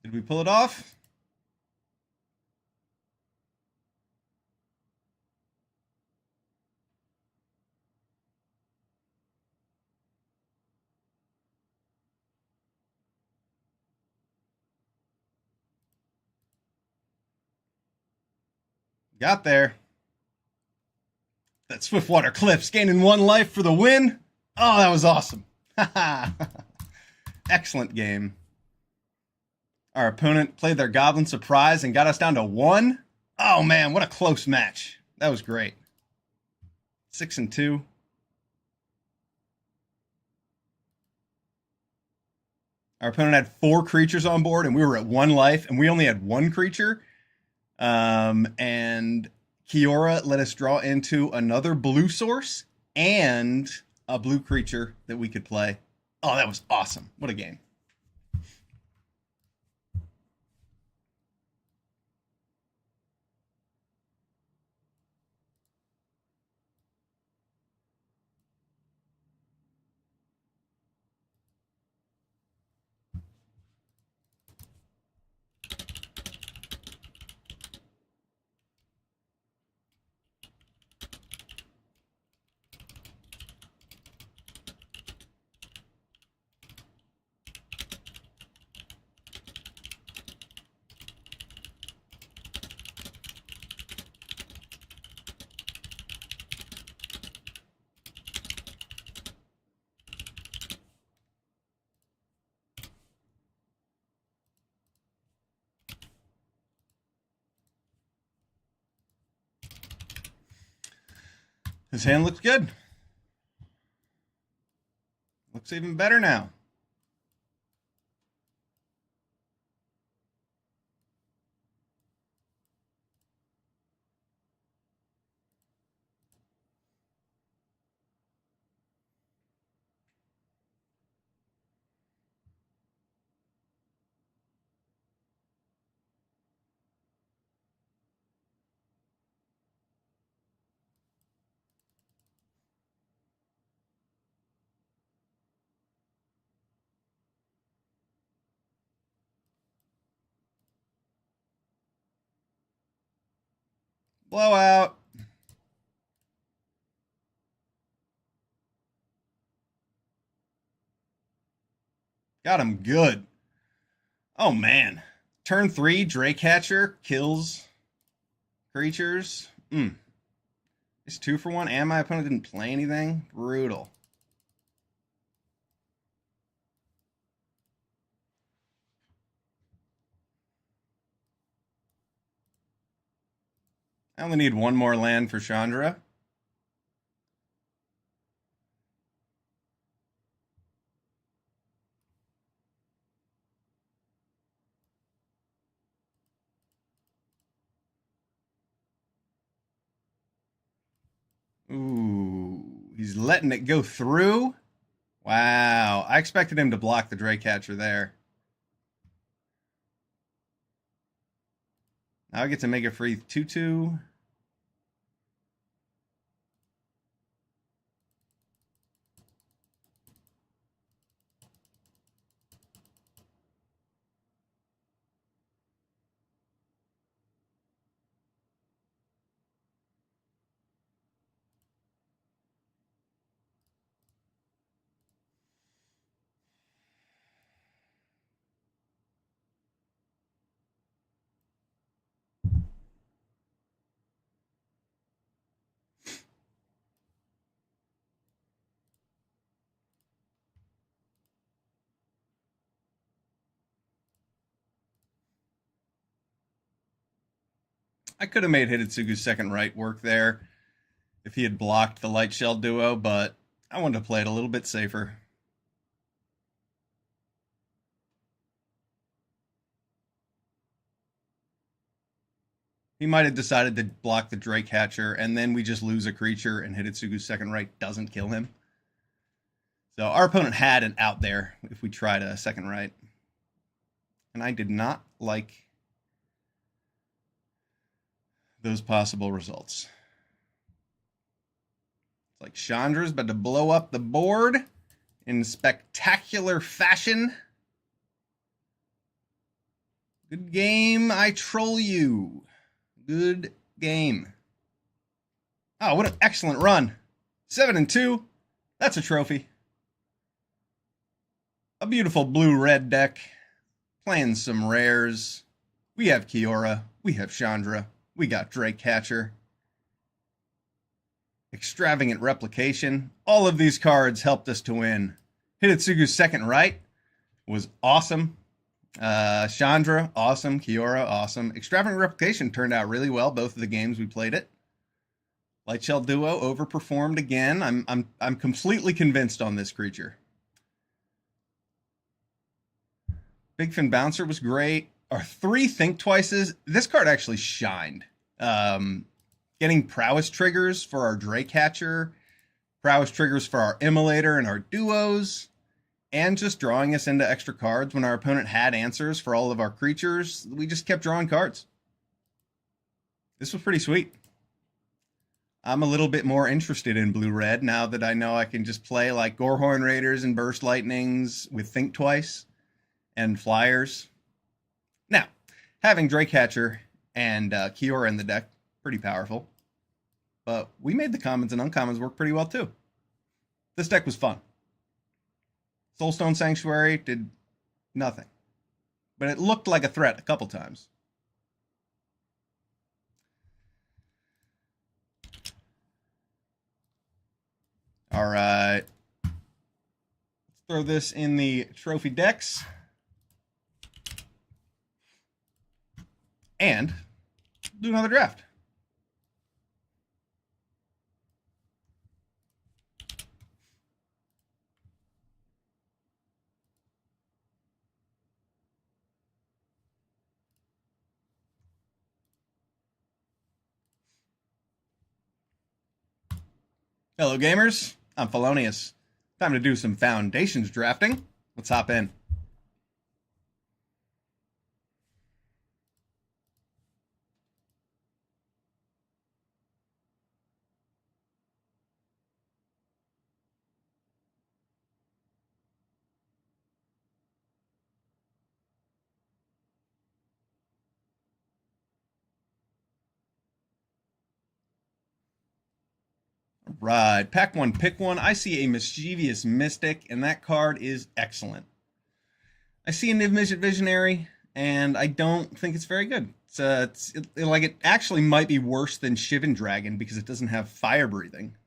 Speaker 1: Did we pull it off? Got there. That Swiftwater Cliffs gaining 1 life for the win. Oh, that was awesome. Excellent game. Our opponent played their Goblin Surprise and got us down to 1. Oh, man, what a close match. That was great. 6-2. Our opponent had 4 creatures on board, and we were at 1 life, and we only had 1 creature. And Kiora let us draw into another blue source and a blue creature that we could play. Oh, that was awesome. What a game. His hand looks good. Looks even better now. Blowout. Got him good. Oh, man. Turn 3, Draycatcher kills creatures. It's 2 for 1, and my opponent didn't play anything. Brutal. I only need 1 more land for Chandra. Ooh, he's letting it go through. Wow, I expected him to block the Draycatcher there. Now I get to make a free 2/2. I could have made Hidetsugu's second right work there if he had blocked the light shell duo, but I wanted to play it a little bit safer. He might have decided to block the Drake Hatcher, and then we just lose a creature, and Hidetsugu's second right doesn't kill him. So our opponent had an out there if we tried a second right. And I did not like those possible results. It's like Chandra's about to blow up the board in spectacular fashion. Good game, I troll you. Good game. Oh, what an excellent run. 7-2. That's a trophy. A beautiful blue-red deck. Playing some rares. We have Kiora. We have Chandra. We got Drake Catcher. Extravagant Replication. All of these cards helped us to win. Hidetsugu's second right was awesome. Chandra, awesome. Kiora, awesome. Extravagant Replication turned out really well, both of the games we played it. Light Shell Duo overperformed again. I'm completely convinced on this creature. Big Fin Bouncer was great. Our 3 Think Twices. This card actually shined. Getting prowess triggers for our Drake Hatcher, prowess triggers for our Immolator and our duos, and just drawing us into extra cards when our opponent had answers for all of our creatures. We just kept drawing cards. This was pretty sweet. I'm a little bit more interested in blue-red now that I know I can just play like Gorehorn Raiders and Burst Lightnings with Think Twice and Flyers. Now, having Drake Hatcher and Kiora in the deck, pretty powerful. But we made the commons and uncommons work pretty well too. This deck was fun. Soulstone Sanctuary did nothing. But it looked like a threat a couple times. All right. Let's throw this in the trophy decks. And do another draft. Hello gamers, I'm Felonyus. Time to do some Foundations drafting. Let's hop in. Right, pack one, pick one. I see a Mischievous Mystic, and that card is excellent. I see a Niv Mizzet Visionary, and I don't think it's very good. It actually might be worse than Shivan Dragon because it doesn't have fire breathing.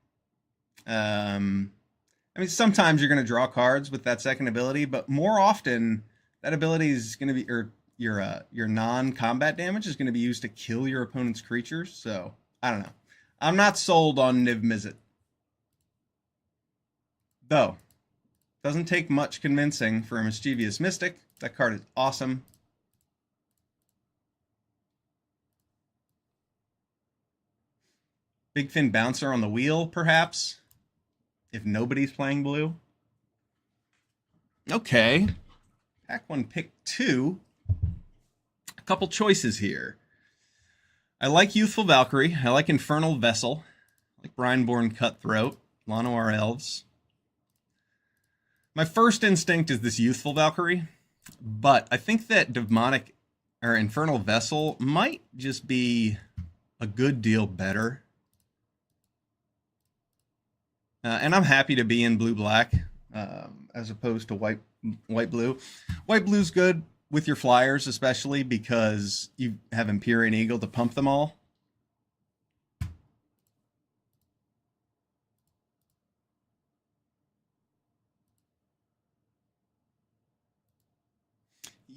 Speaker 1: I mean, sometimes you're going to draw cards with that second ability, but more often that ability is going to be, or your non-combat damage is going to be used to kill your opponent's creatures. So I don't know. I'm not sold on Niv Mizzet. Though, doesn't take much convincing for a Mischievous Mystic. That card is awesome. Big Fin Bouncer on the wheel, perhaps, if nobody's playing blue. Okay. Pack one, pick two. A couple choices here. I like Youthful Valkyrie. I like Infernal Vessel. I like Brineborn Cutthroat. Lanoir Elves. My first instinct is this Youthful Valkyrie, but I think that Demonic or Infernal Vessel might just be a good deal better. And I'm happy to be in blue-black as opposed to white-blue. White-blue's good with your flyers, especially because you have Empyrean Eagle to pump them all.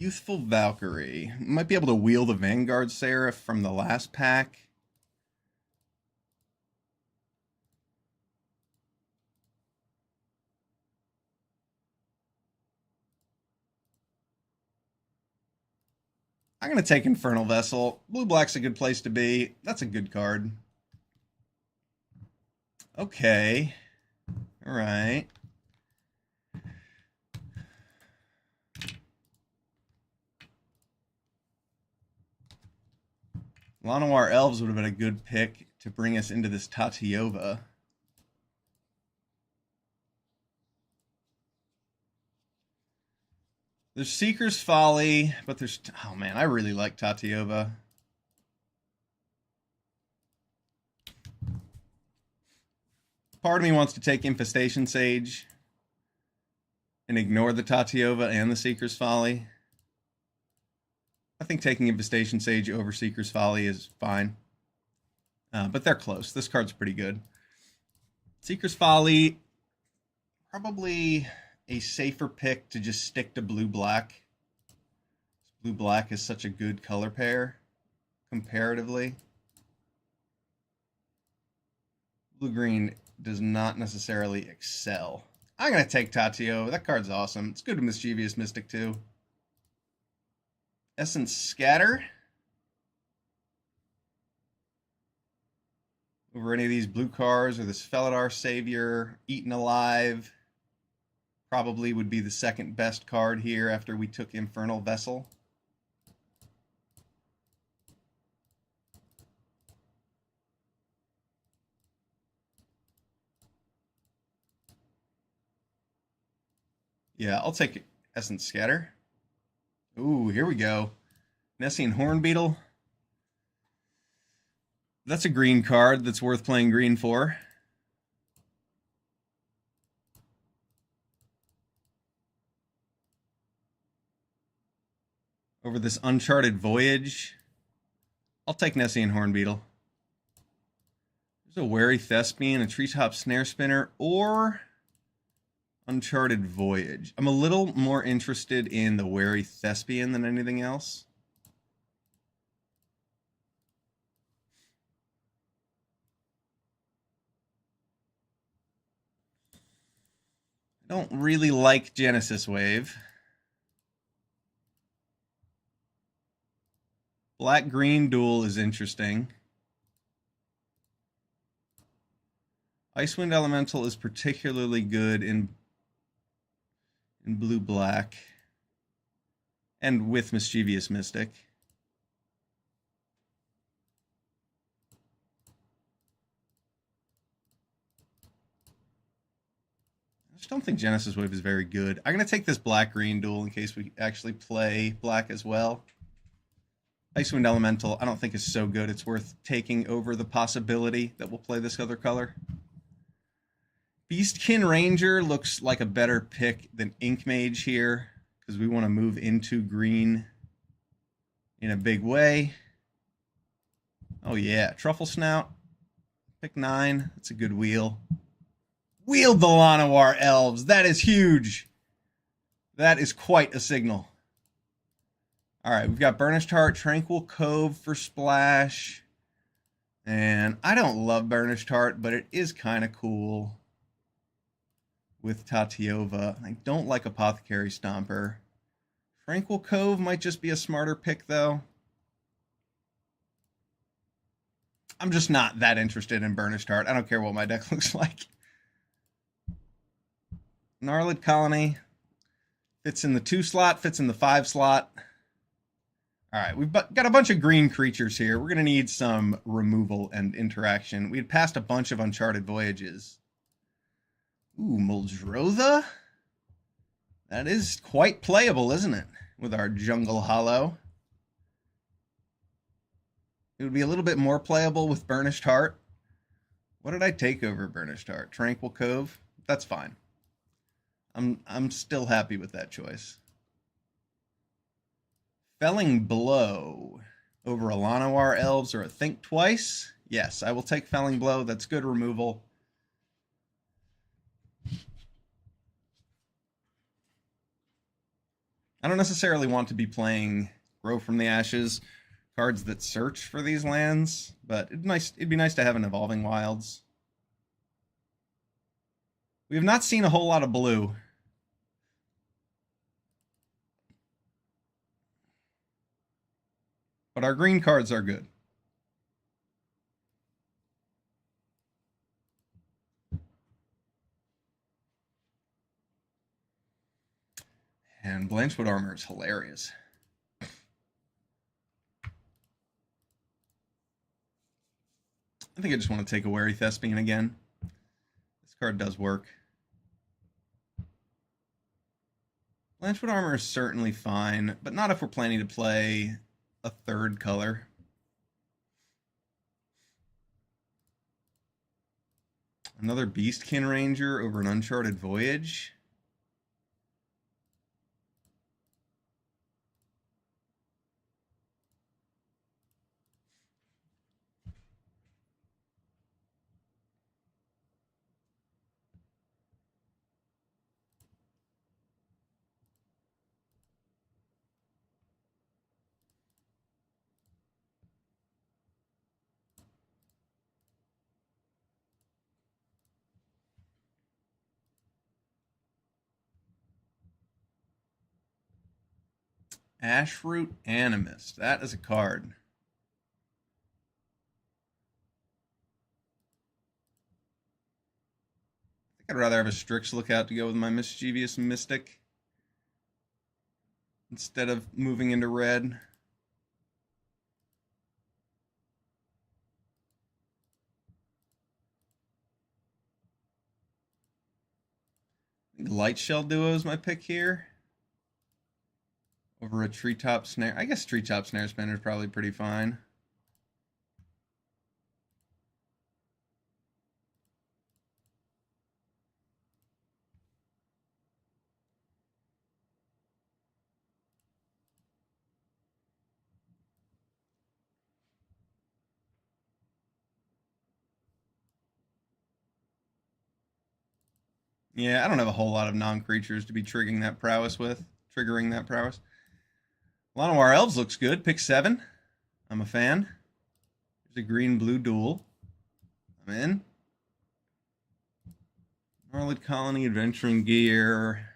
Speaker 1: Youthful Valkyrie. Might be able to wheel the Vanguard Seraph from the last pack. I'm going to take Infernal Vessel. Blue-black's a good place to be. That's a good card. Okay. All right. Llanowar Elves would have been a good pick to bring us into this Tatiova. There's Seeker's Folly, but there's... Oh, man, I really like Tatiova. Part of me wants to take Infestation Sage and ignore the Tatiova and the Seeker's Folly. I think taking Infestation Sage over Seeker's Folly is fine. But they're close. This card's pretty good. Seeker's Folly, probably a safer pick to just stick to blue-black. Blue-black is such a good color pair, comparatively. Blue-green does not necessarily excel. I'm going to take Tatiova. That card's awesome. It's good with Mischievous Mystic, too. Essence Scatter. Over any of these blue cards, or this Felidar Savior, Eaten Alive. Probably would be the second best card here after we took Infernal Vessel. Yeah, I'll take Essence Scatter. Ooh, here we go. Nessian Hornbeetle. That's a green card that's worth playing green for. Over this Uncharted Voyage, I'll take Nessian Hornbeetle. There's a Wary Thespian, a Treetop Snare Spinner, or Uncharted Voyage. I'm a little more interested in the Wary Thespian than anything else. I don't really like Genesis Wave. Black-green duel is interesting. Icewind Elemental is particularly good in blue-black and with Mischievous Mystic. I just don't think Genesis Wave is very good. I'm going to take this black-green duel in case we actually play black as well. Icewind Elemental, I don't think is so good. It's worth taking over the possibility that we'll play this other color. Beastkin Ranger looks like a better pick than Ink Mage here, because we want to move into green in a big way. Oh yeah, Truffle Snout. Pick 9. That's a good wheel. Wield the Llanowar Elves. That is huge. That is quite a signal. All right, we've got Burnished Heart, Tranquil Cove for splash. And I don't love Burnished Heart, but it is kind of cool with Tatiova. I don't like Apothecary Stomper. Tranquil Cove might just be a smarter pick, though. I'm just not that interested in Burnished Heart. I don't care what my deck looks like. Gnarlid Colony. Fits in the 2 slot, fits in the 5 slot. All right, we've got a bunch of green creatures here. We're going to need some removal and interaction. We had passed a bunch of Uncharted Voyages. Ooh, Muldrotha? That is quite playable, isn't it? With our Jungle Hollow. It would be a little bit more playable with Burnished Heart. What did I take over Burnished Heart? Tranquil Cove? That's fine. I'm still happy with that choice. Felling Blow over a Llanowar Elves or a Think Twice? Yes, I will take Felling Blow. That's good removal. I don't necessarily want to be playing Grow from the Ashes, cards that search for these lands, but it'd be nice to have an Evolving Wilds. We have not seen a whole lot of blue. But our green cards are good. And Blanchwood Armor is hilarious. I think I just want to take a Wary Thespian again. This card does work. Blanchwood Armor is certainly fine, but not if we're planning to play a third color. Another Beastkin Ranger over an Uncharted Voyage. Ashroot Animist. That is a card. I think I'd rather have a Strix Lookout to go with my Mischievous Mystic instead of moving into red. I think Light Shell Duo is my pick here. Over a Treetop Snare. I guess Treetop Snare Spinner is probably pretty fine. Yeah, I don't have a whole lot of non-creatures to be triggering that prowess with. Llanowar Elves looks good. Pick 7. I'm a fan. There's a green-blue duel. I'm in. Gnarlid Colony, Adventuring Gear.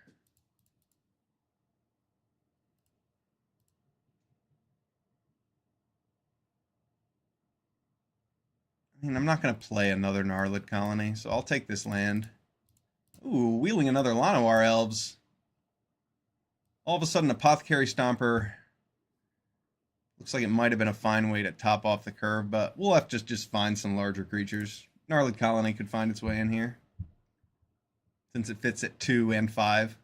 Speaker 1: I mean, I'm not going to play another Gnarlid Colony, so I'll take this land. Ooh, wheeling another Llanowar Elves. All of a sudden, Apothecary Stomper looks like it might have been a fine way to top off the curve, but we'll have to just find some larger creatures. Gnarlid Colony could find its way in here, since it fits at 2 and 5.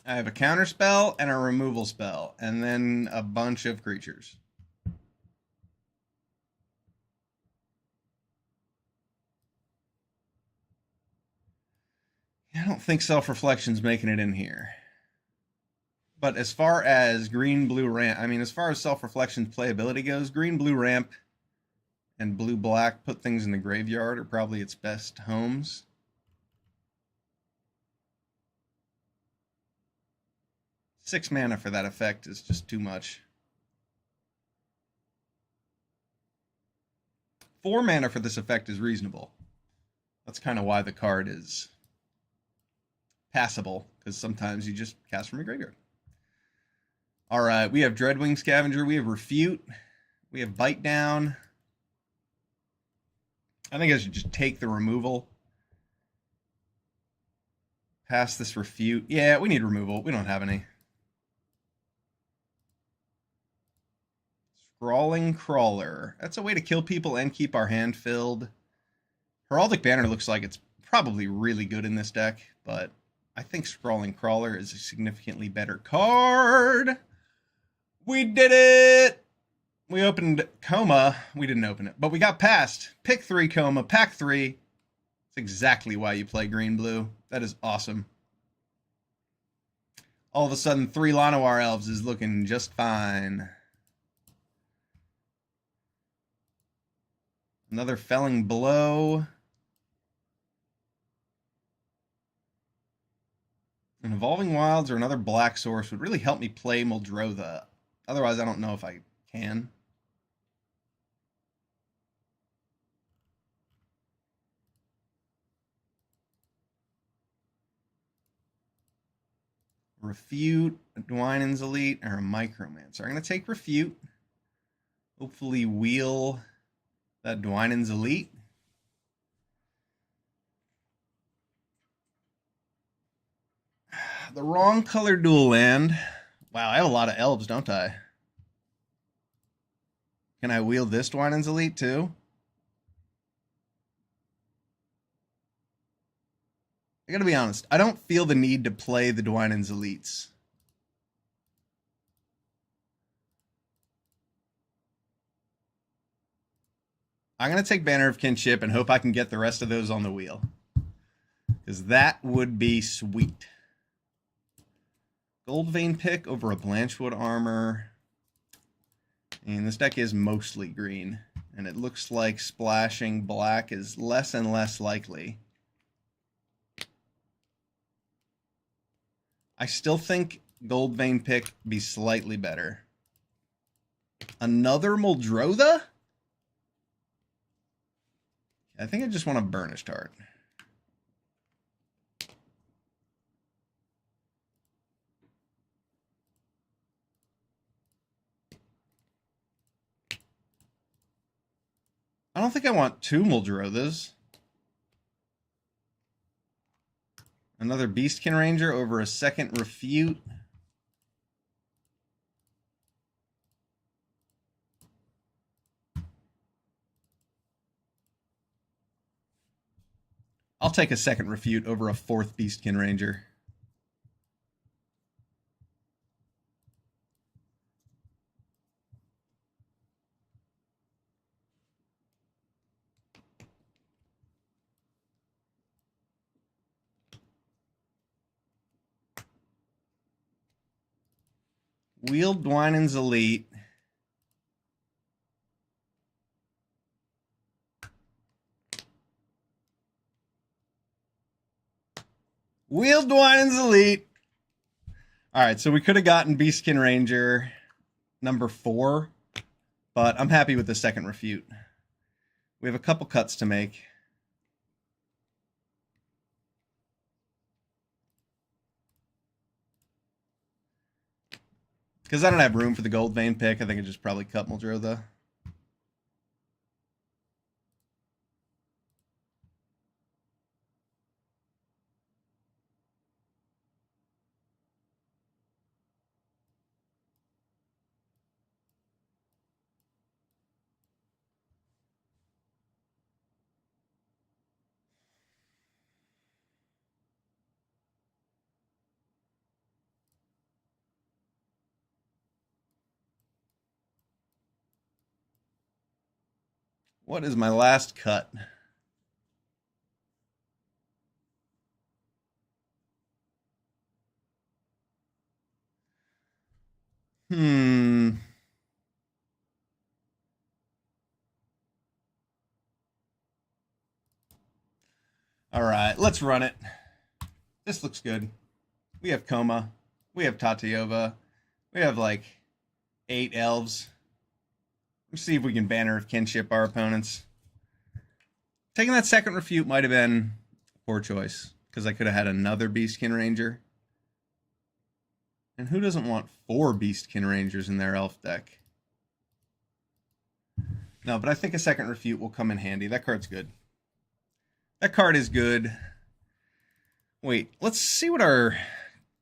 Speaker 1: I have a counter spell and a removal spell, and then a bunch of creatures. I don't think Self-Reflection's making it in here. But as far as green-blue ramp, as far as Self-Reflection's playability goes, green-blue ramp and blue-black put things in the graveyard are probably its best homes. 6 mana for that effect is just too much. 4 mana for this effect is reasonable. That's kind of why the card is passable, because sometimes you just cast from your graveyard. All right, we have Dreadwing Scavenger, we have Refute, we have Bite Down. I think I should just take the removal. Pass this Refute. Yeah, we need removal. We don't have any. Sprawling Crawler. That's a way to kill people and keep our hand filled. Heraldic Banner looks like it's probably really good in this deck, but I think Sprawling Crawler is a significantly better card. We did it! We opened Coma. We didn't open it, but we got past. Pick 3 Coma, pack 3. That's exactly why you play green-blue. That is awesome. All of a sudden, 3 Llanowar elves is looking just fine. Another felling blow. An Evolving Wilds or another black source would really help me play Muldrotha. Otherwise, I don't know if I can. Refute, a Dwynen's Elite, or a Micromancer. I'm going to take Refute. Hopefully wheel that Dwynen's Elite. The wrong color dual land. Wow, I have a lot of elves, don't I? Can I wheel this Dwynen's Elite too? I gotta be honest, I don't feel the need to play the Dwynen's Elites. I'm gonna take Banner of Kinship and hope I can get the rest of those on the wheel. Because that would be sweet. Gold Vein pick over a Blanchwood Armor. And this deck is mostly green. And it looks like splashing black is less and less likely. I still think Gold Vein pick be slightly better. Another Muldrotha? I think I just want a Burnished Heart. I don't think I want 2 Muldrothas. Another Beastkin Ranger over a second Refute. I'll take a second Refute over a 4th Beastkin Ranger. Wheeled Dwynen's Elite. Wheeled Dwynen's Elite. Alright, so we could have gotten Beastkin Ranger number 4, but I'm happy with the second Refute. We have a couple cuts to make. Because I don't have room for the Gold Vein pick, I think I just probably cut Muldrotha. What is my last cut? All right, let's run it. This looks good. We have Koma. We have Tatyova. We have like 8 elves. Let's see if we can Banner of Kinship our opponents. Taking that second Refute might have been a poor choice, because I could have had another Beastkin Ranger. And who doesn't want 4 Beastkin Rangers in their elf deck? No, but I think a second Refute will come in handy. That card's good. That card is good. Wait, let's see what our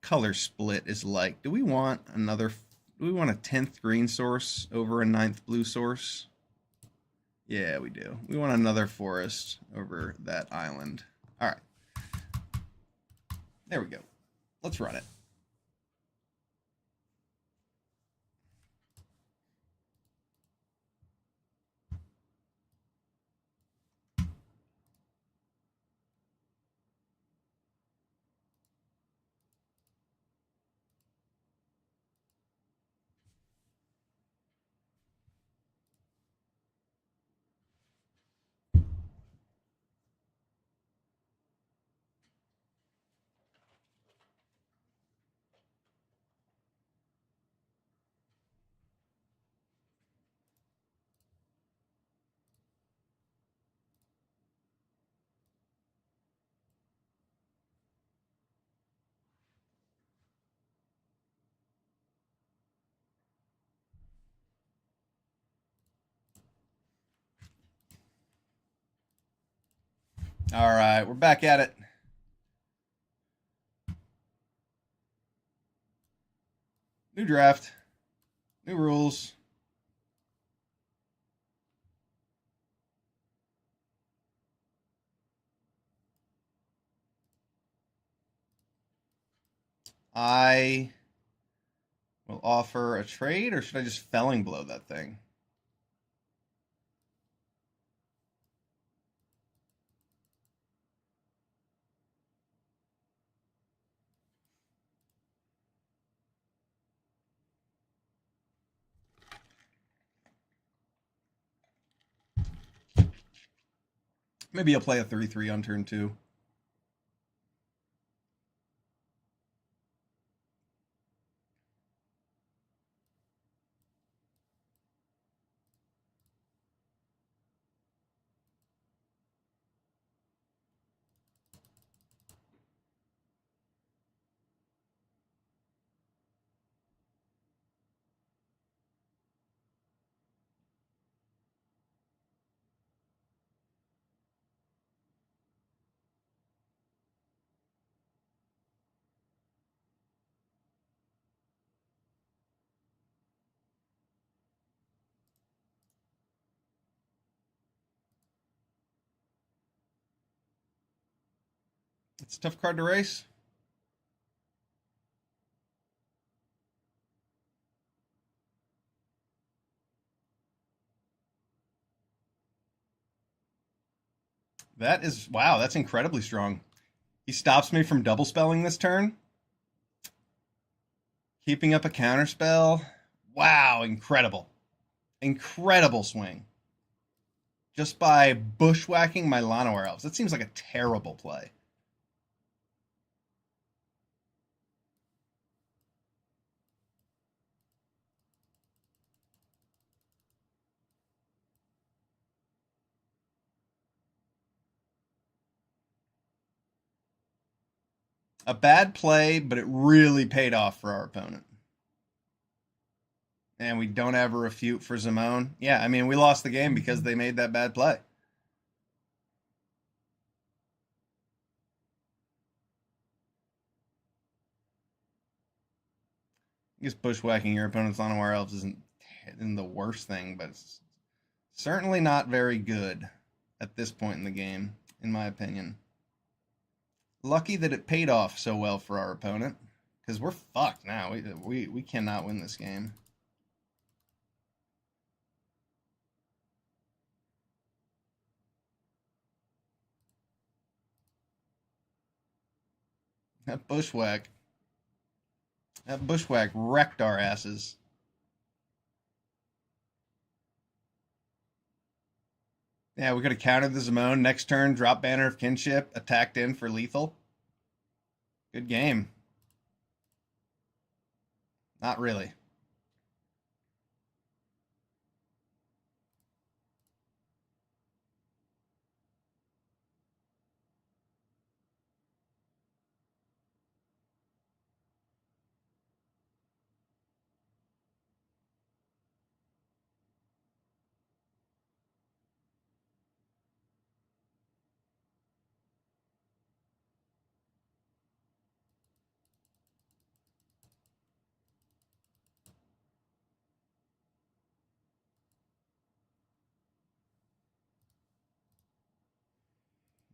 Speaker 1: color split is like. Do we want another... Do we want a 10th green source over a 9th blue source? Yeah, we do. We want another forest over that island. All right. There we go. Let's run it. All right, we're back at it. New draft, new rules. I will offer a trade, or should I just felling blow that thing? Maybe I'll play a 3/3 on turn 2. It's a tough card to race. That is, wow, that's incredibly strong. He stops me from double spelling this turn. Keeping up a counterspell. Wow, incredible. Incredible swing. Just by bushwhacking my Llanowar Elves. That seems like a terrible play. A bad play, but it really paid off for our opponent. And we don't have a refute for Zimone. Yeah, I mean, we lost the game because they made that bad play. I guess bushwhacking your opponent's Llanowar Elves isn't the worst thing, but it's certainly not very good at this point in the game, in my opinion. Lucky that it paid off so well for our opponent, because we're fucked now. We cannot win this game. That bushwhack wrecked our asses. Yeah, we could have countered the Zimone. Next turn, drop Banner of Kinship, attacked in for lethal. Good game. Not really.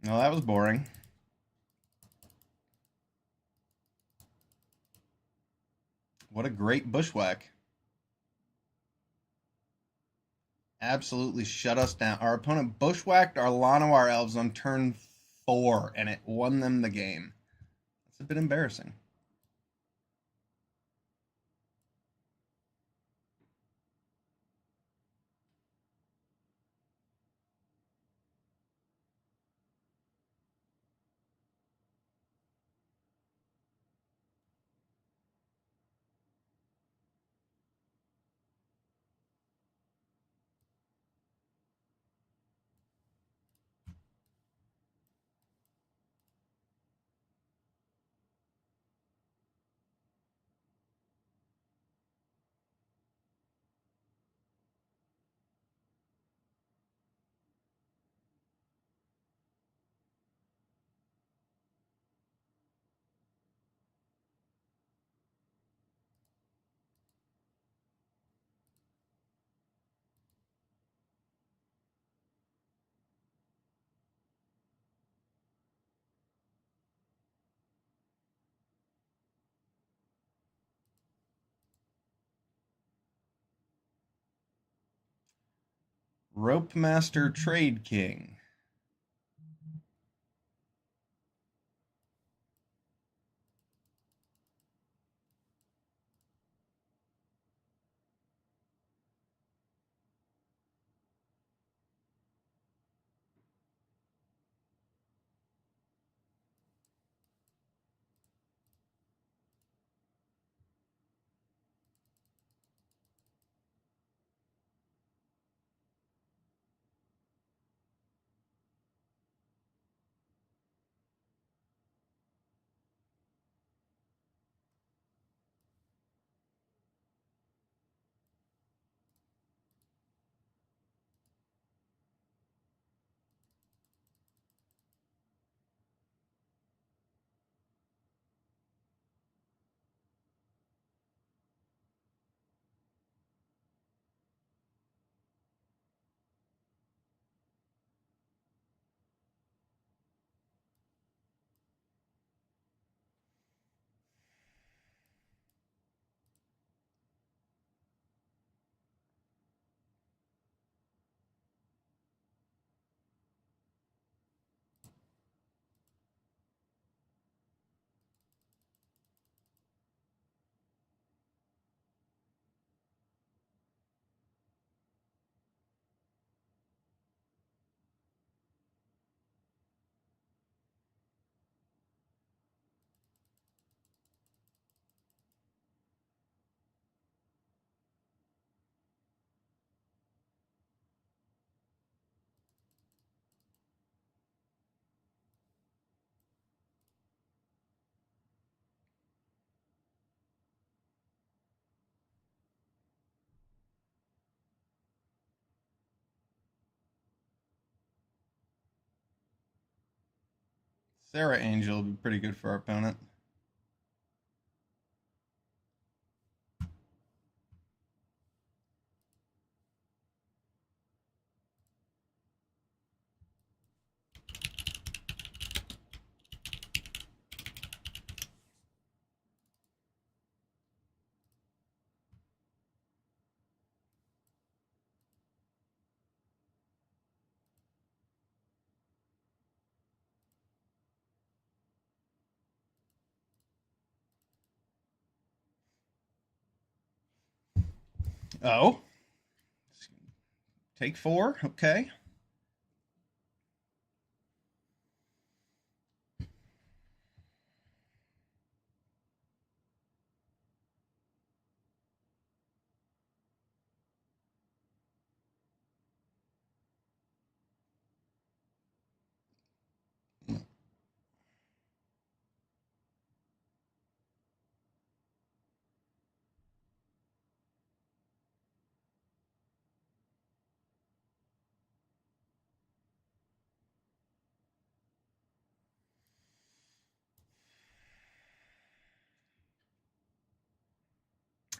Speaker 1: No, that was boring. What a great bushwhack. Absolutely shut us down. Our opponent bushwhacked our Llanowar Elves on turn 4, and it won them the game. That's a bit embarrassing. Rope Master Trade King. Sarah Angel would be pretty good for our opponent. Oh. Take 4. Okay.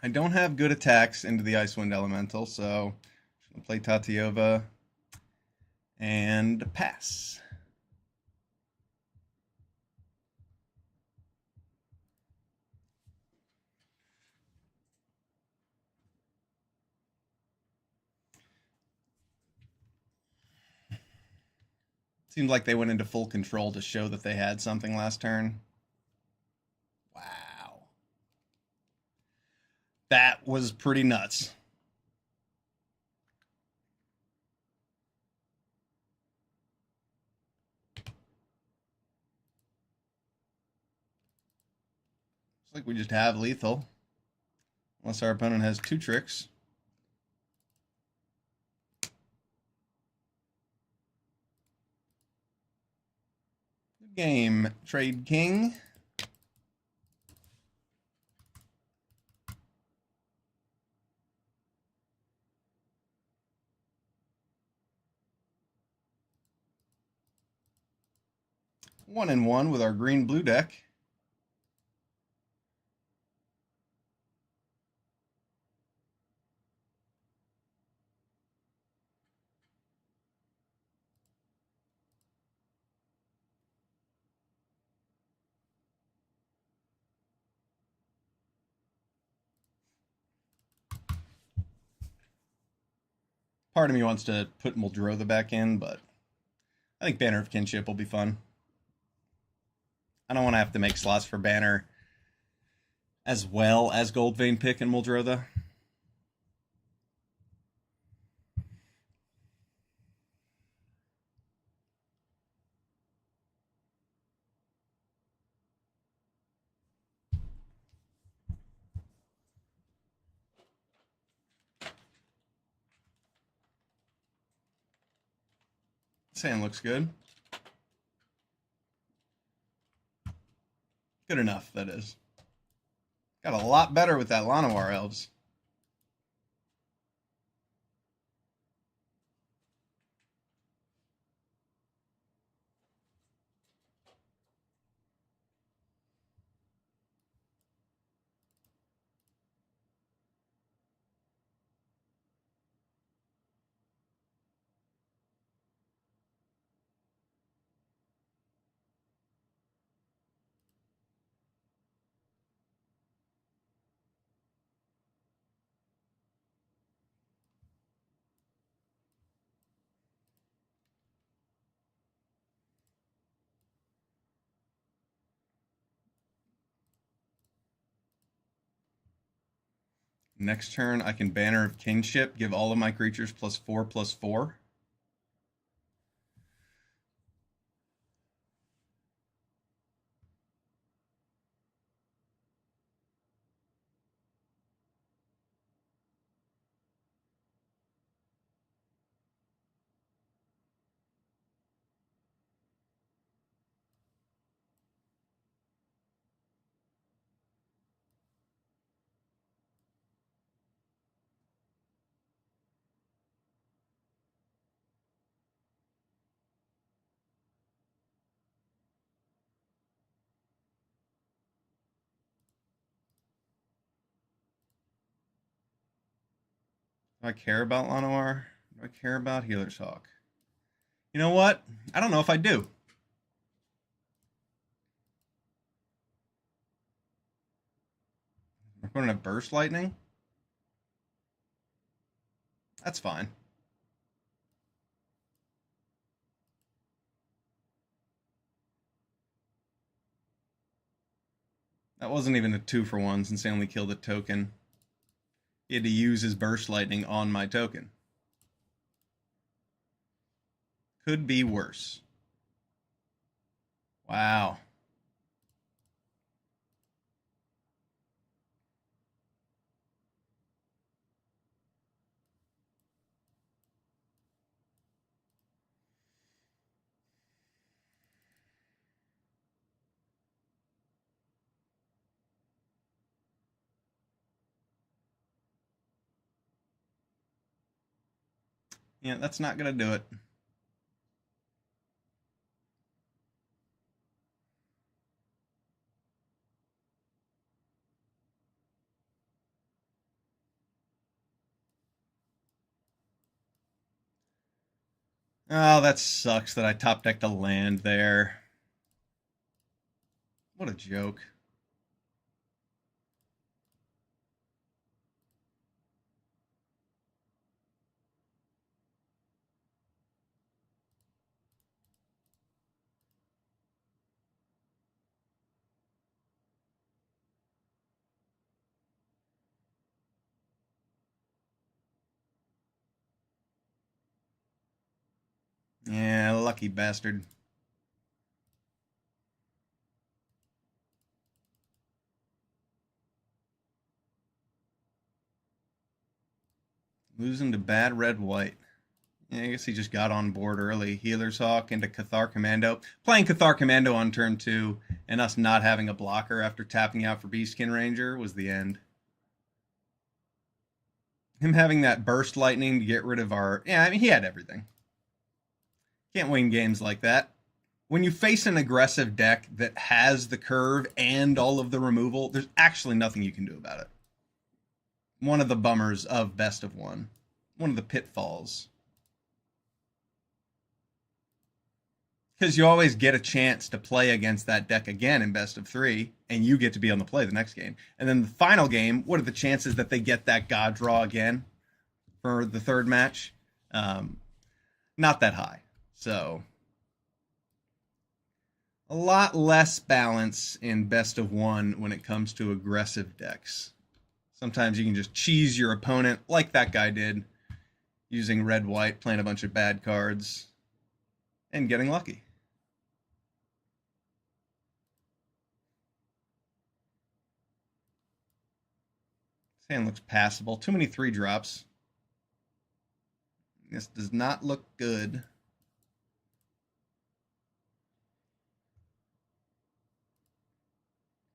Speaker 1: I don't have good attacks into the Icewind Elemental, so I'm going to play Tatiova and pass. Seemed like they went into full control to show that they had something last turn. Wow. That was pretty nuts. Looks like we just have lethal. Unless our opponent has 2 tricks. Good game, Trade King. One and one with our green-blue deck. Part of me wants to put Muldrotha back in, but I think Banner of Kinship will be fun. I don't want to have to make slots for Banner as well as Goldvein Pick and Muldrotha. Sand looks good. Good enough, that is. Got a lot better with that Llanowar Elves. Next turn, I can Banner of Kinship, give all of my creatures +4/+4. Do I care about Llanowar? Do I care about Healer's Hawk? You know what? I don't know if I do. We're going to Burst Lightning? That's fine. That wasn't even a 2-for-1 since I only killed a token. He had to use his Burst Lightning on my token. Could be worse. Wow. Yeah, that's not going to do it. Oh, that sucks that I top decked a land there. What a joke. Yeah, lucky bastard. Losing to bad red-white. Yeah, I guess he just got on board early. Healer's Hawk into Cathar Commando. Playing Cathar Commando on turn 2 and us not having a blocker after tapping out for Beastkin Ranger was the end. Him having that Burst Lightning to get rid of our... Yeah, I mean, he had everything. Can't win games like that. When you face an aggressive deck that has the curve and all of the removal, there's actually nothing you can do about it. One of the bummers of best of one. One of the pitfalls. Because you always get a chance to play against that deck again in best of 3, and you get to be on the play the next game. And then the final game, what are the chances that they get that God draw again for the third match? um, not that high. So a lot less balance in best of one when it comes to aggressive decks. Sometimes you can just cheese your opponent like that guy did, using red white, playing a bunch of bad cards, and getting lucky. This hand looks passable. Too many 3-drops. This does not look good.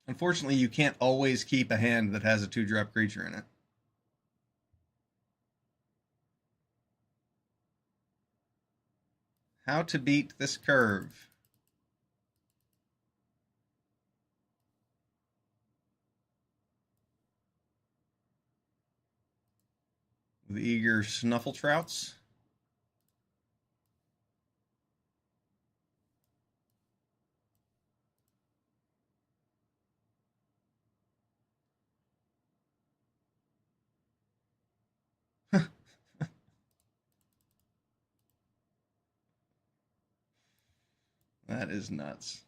Speaker 1: Unfortunately, you can't always keep a hand that has a 2-drop creature in it. How to beat this curve. The eager Snuffletrouts. That is nuts.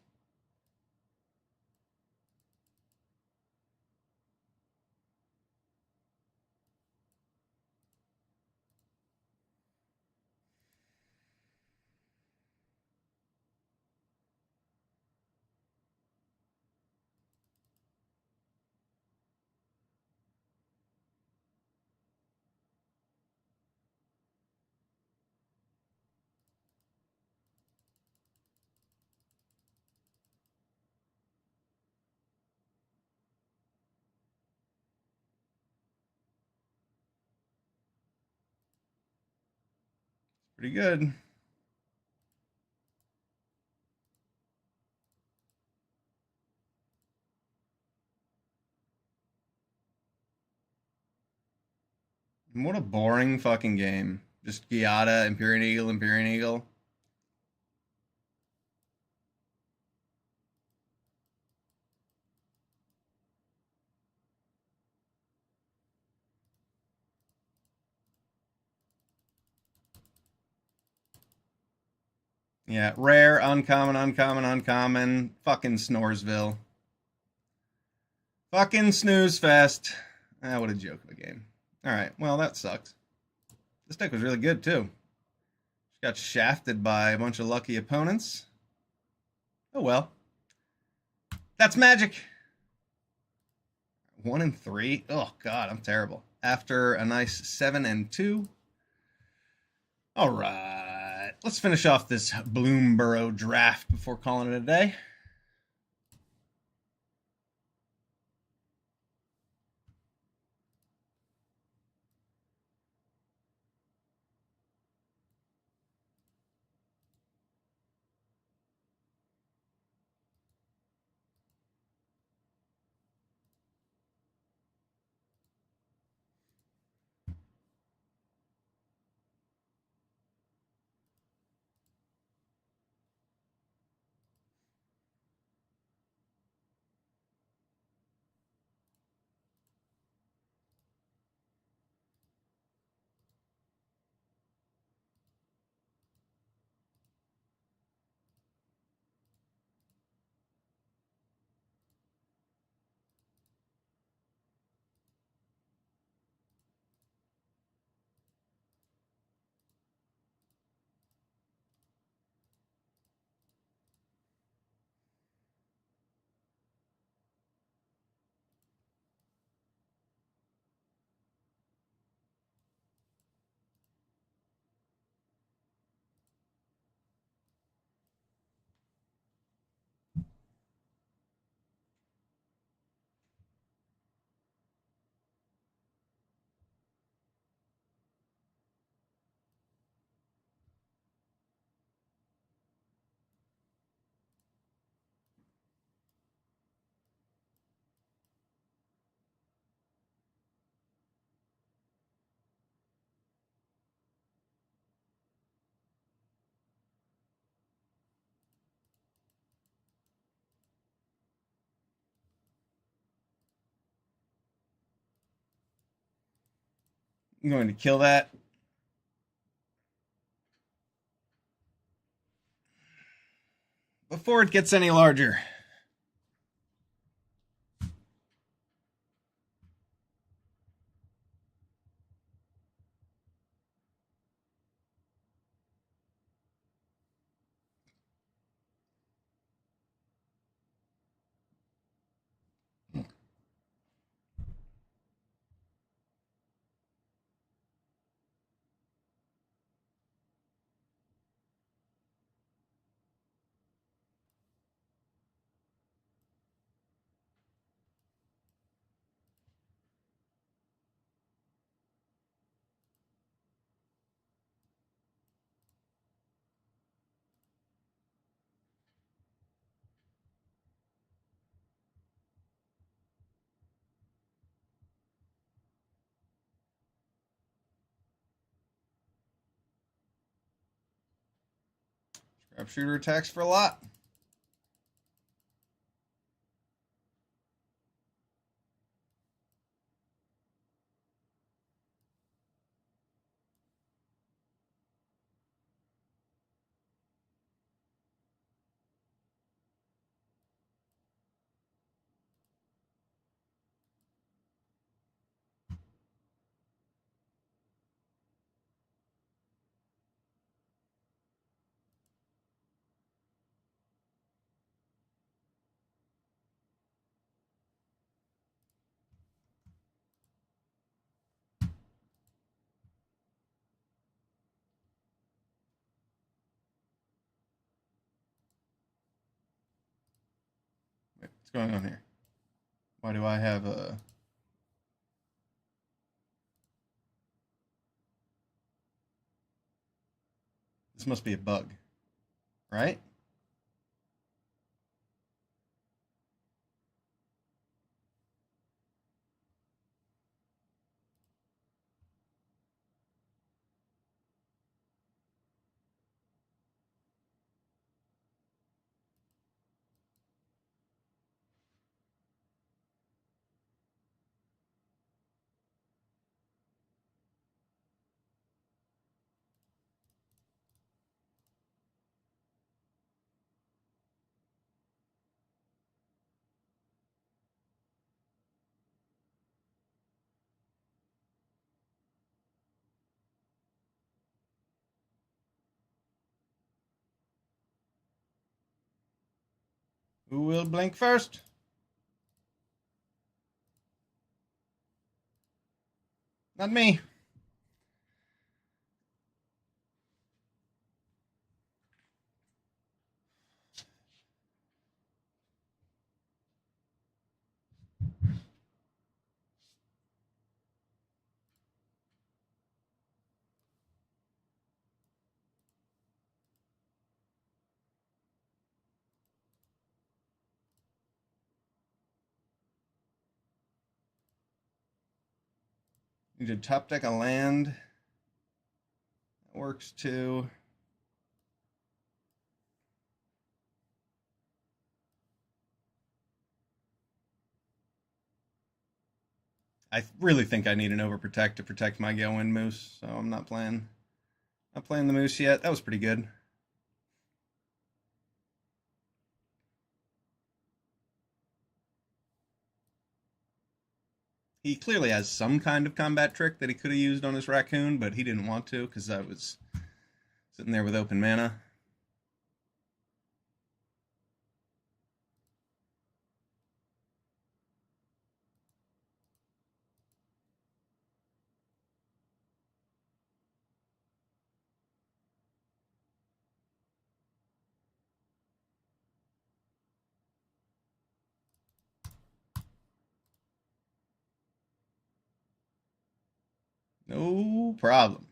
Speaker 1: Pretty good. What a boring fucking game. Just Giada, Empyrean Eagle, Empyrean Eagle. Yeah, rare, uncommon, uncommon, uncommon. Fucking Snoresville. Fucking snooze fest. Ah, what a joke of a game. Alright, well, that sucks. This deck was really good, too. Just got shafted by a bunch of lucky opponents. Oh well. That's magic! 1 and 3. Oh, God, I'm terrible. After a nice 7 and 2. Alright, let's finish off this Bloomborough draft before calling it a day. I'm going to kill that. before it gets any larger. Sharpshooter attacks for a lot. Wait, what's going on here? Why do I have a... This must be a bug, right? Who will blink first? Not me. You did top deck a land. That works too. I really think I need an overprotect to protect my Gale Wind Moose, so I'm not playing. Not playing the Moose yet. That was pretty good. He clearly has some kind of combat trick that he could have used on his raccoon, but he didn't want to because I was sitting there with open mana. No problem.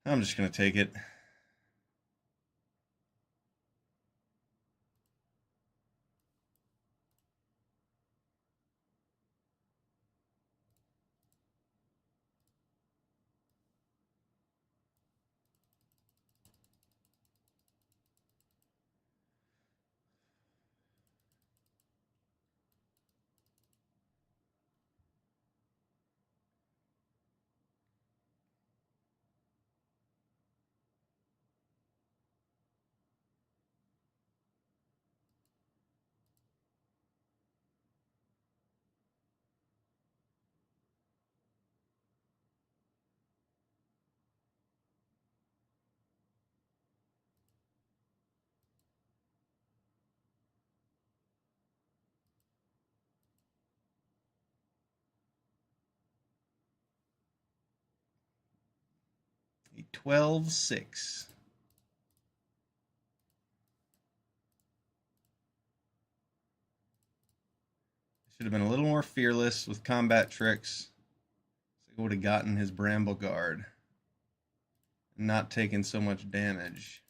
Speaker 1: I'm just going to take it. 12-6. Should have been a little more fearless with combat tricks. So he would have gotten his Bramble Guard and not taken so much damage.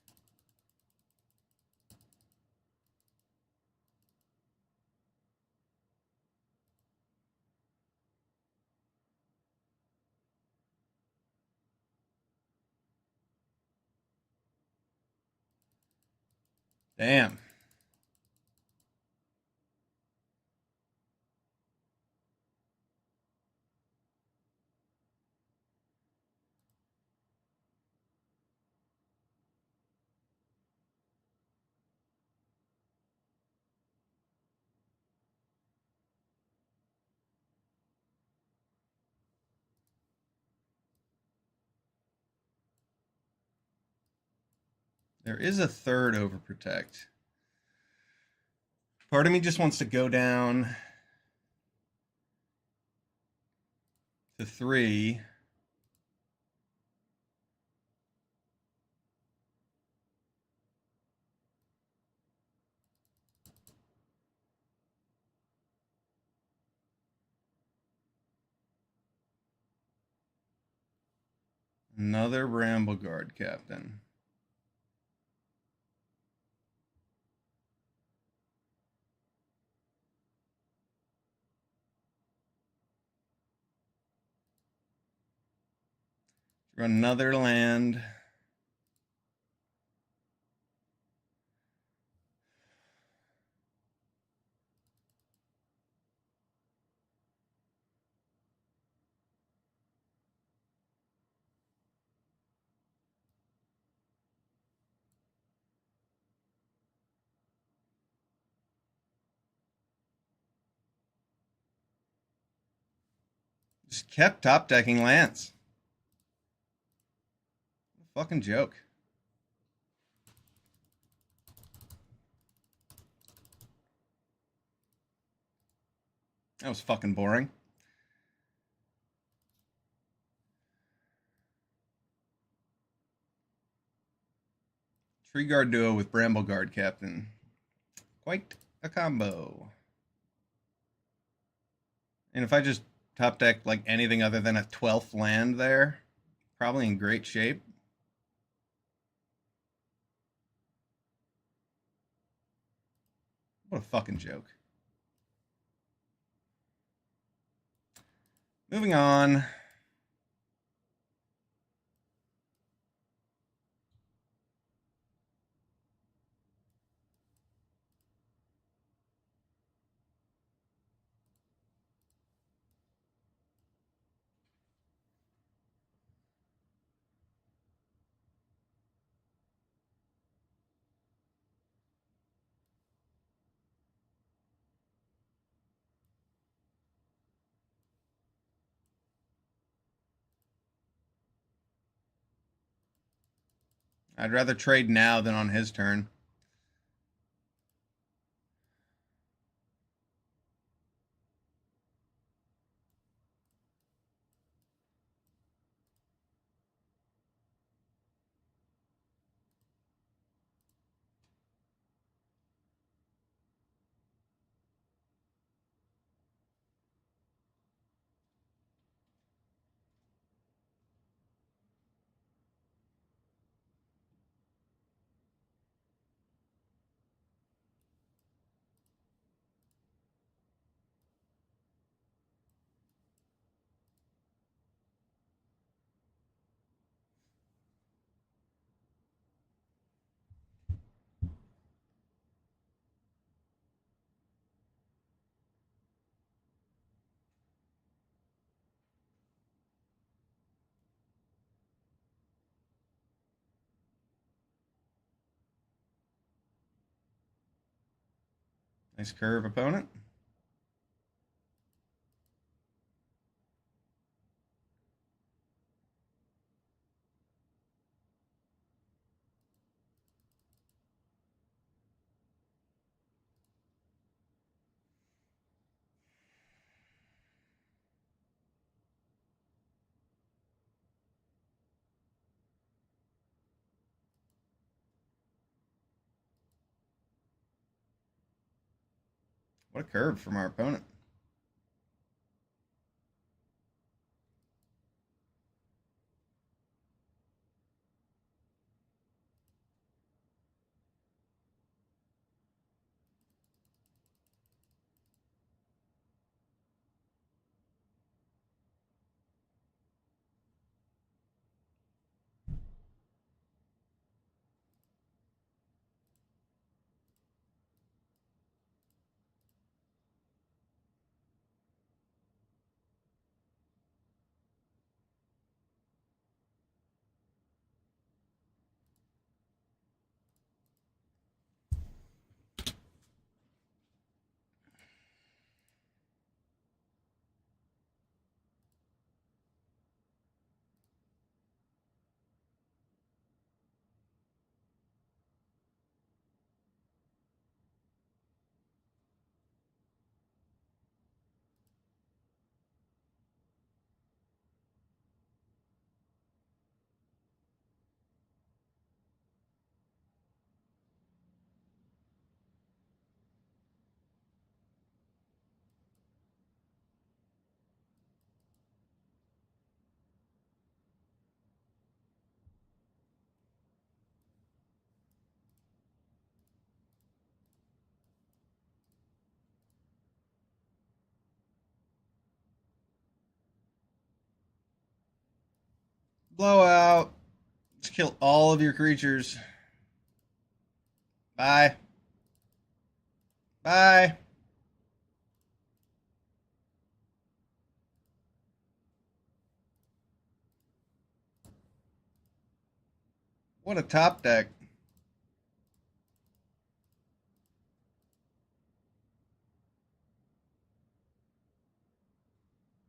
Speaker 1: Damn. There is a third Overprotect. Part of me just wants to go down to 3. Another Bramble Guard captain. Run another land. Just kept top decking lands. What a fucking joke. That was fucking boring. Tree Guard duo with Bramble Guard captain. Quite a combo. And if I just top deck like anything other than a 12th land there, probably in great shape. What a fucking joke. Moving on. I'd rather trade now than on his turn. Nice curve, opponent. What a curve from our opponent. Blowout. Let's kill all of your creatures. Bye. Bye. What a top deck.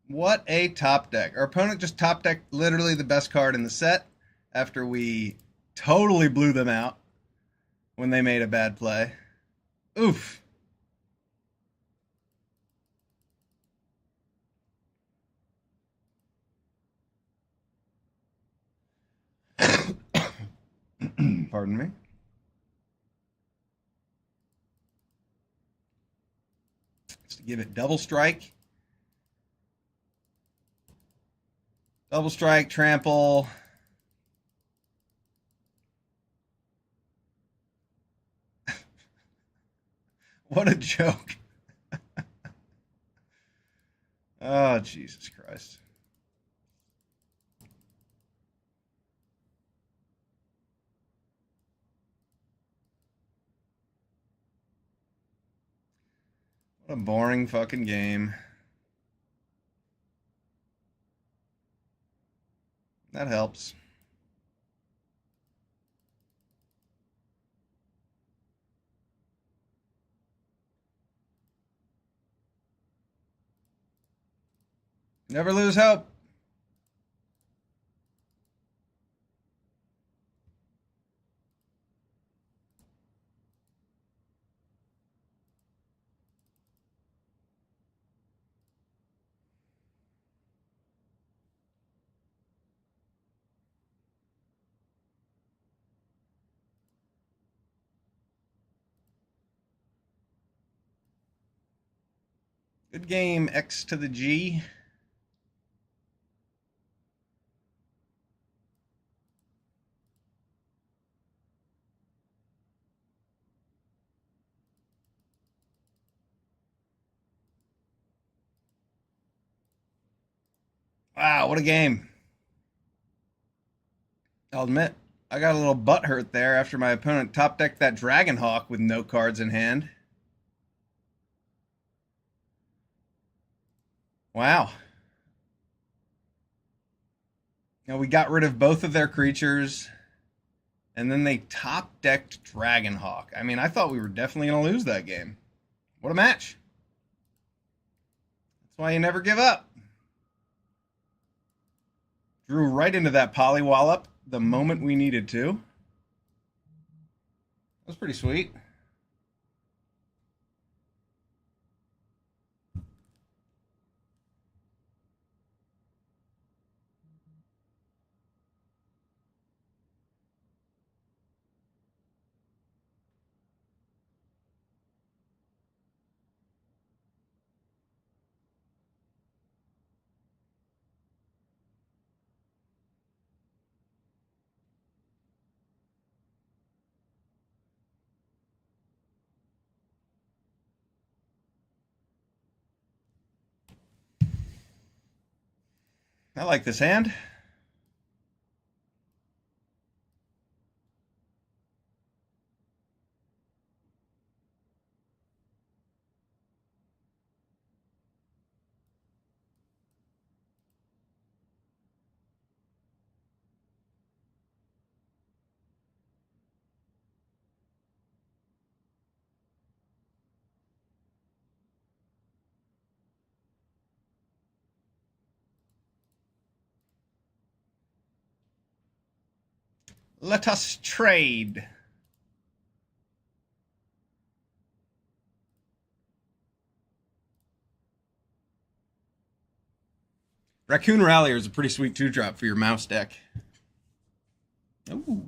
Speaker 1: What a top deck. Our opponent just top decked literally the best card in the set after we totally blew them out when they made a bad play. Oof. Pardon me. Just to give it double strike. Double strike, trample. What a joke. Oh, Jesus Christ. What a boring fucking game. That helps. Never lose hope. Good game, X to the G. Wow, what a game. I'll admit, I got a little butt hurt there after my opponent top decked that Dragonhawk with no cards in hand. Wow. Now we got rid of both of their creatures, and then they top decked Dragonhawk. I mean, I thought we were definitely going to lose that game. What a match. That's why you never give up. Drew right into that Polywallop the moment we needed to. That was pretty sweet. I like this hand. Let us trade. Raccoon Rallier is a pretty sweet 2-drop for your mouse deck. Ooh.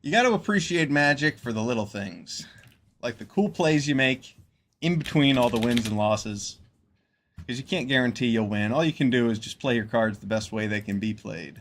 Speaker 1: You got to appreciate Magic for the little things, like the cool plays you make in between all the wins and losses, because you can't guarantee you'll win. All you can do is just play your cards the best way they can be played.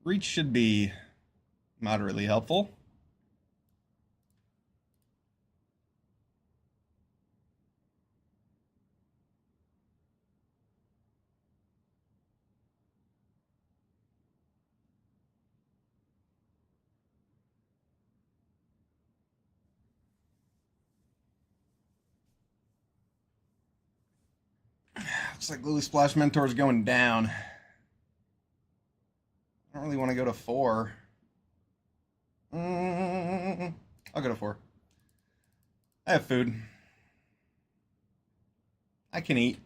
Speaker 1: Reach should be moderately helpful. Looks like Lily Splash Mentor is going down. I don't really want to go to 4. I'll go to 4. I have food. I can eat.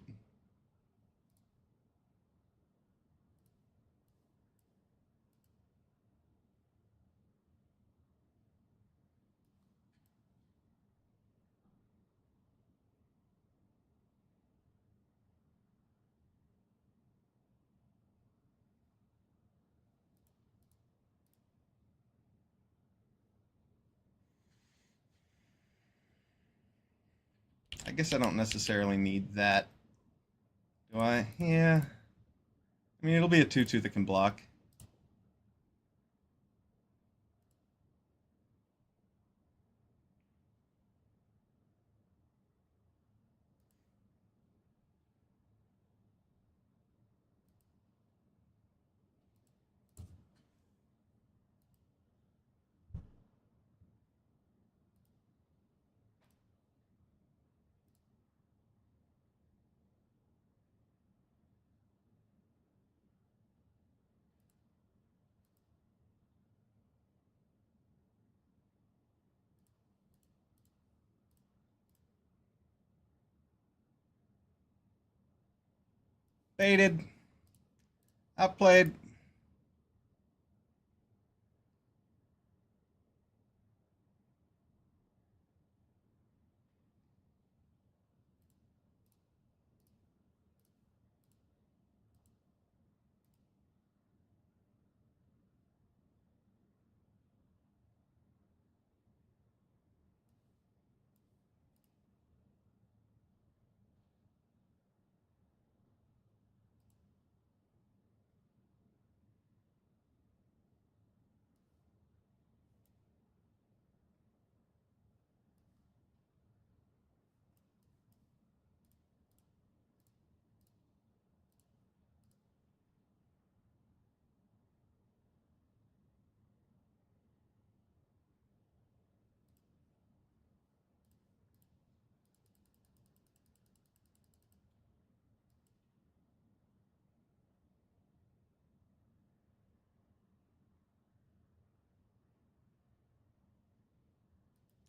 Speaker 1: I guess I don't necessarily need that. Do I? Yeah. I mean, it'll be a 2/2 that can block. Baited. Outplayed.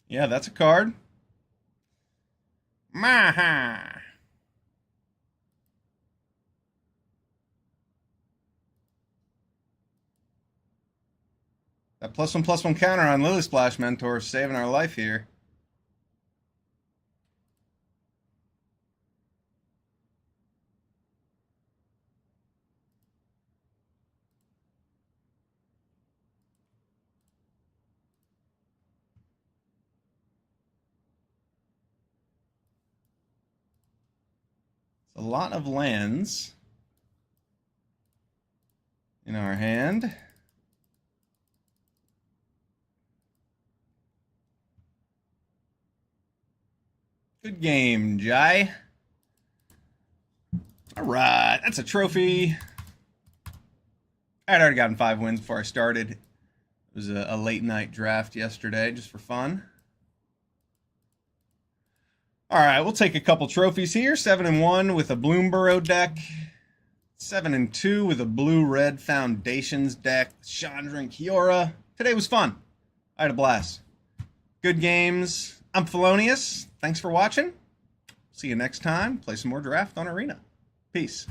Speaker 1: Yeah, that's a card. Maha. That +1/+1 counter on Lily Splash Mentor is saving our life here. A lot of lands in our hand. Good game, Jai. All right, that's a trophy. I'd already gotten 5 wins before I started. It was a late night draft yesterday, just for fun. All right, we'll take a couple trophies here. 7-1 with a Bloomborough deck. 7-2 with a Blue-Red Foundations deck. Chandra and Kiora. Today was fun. I had a blast. Good games. I'm Felonyus. Thanks for watching. See you next time. Play some more draft on Arena. Peace.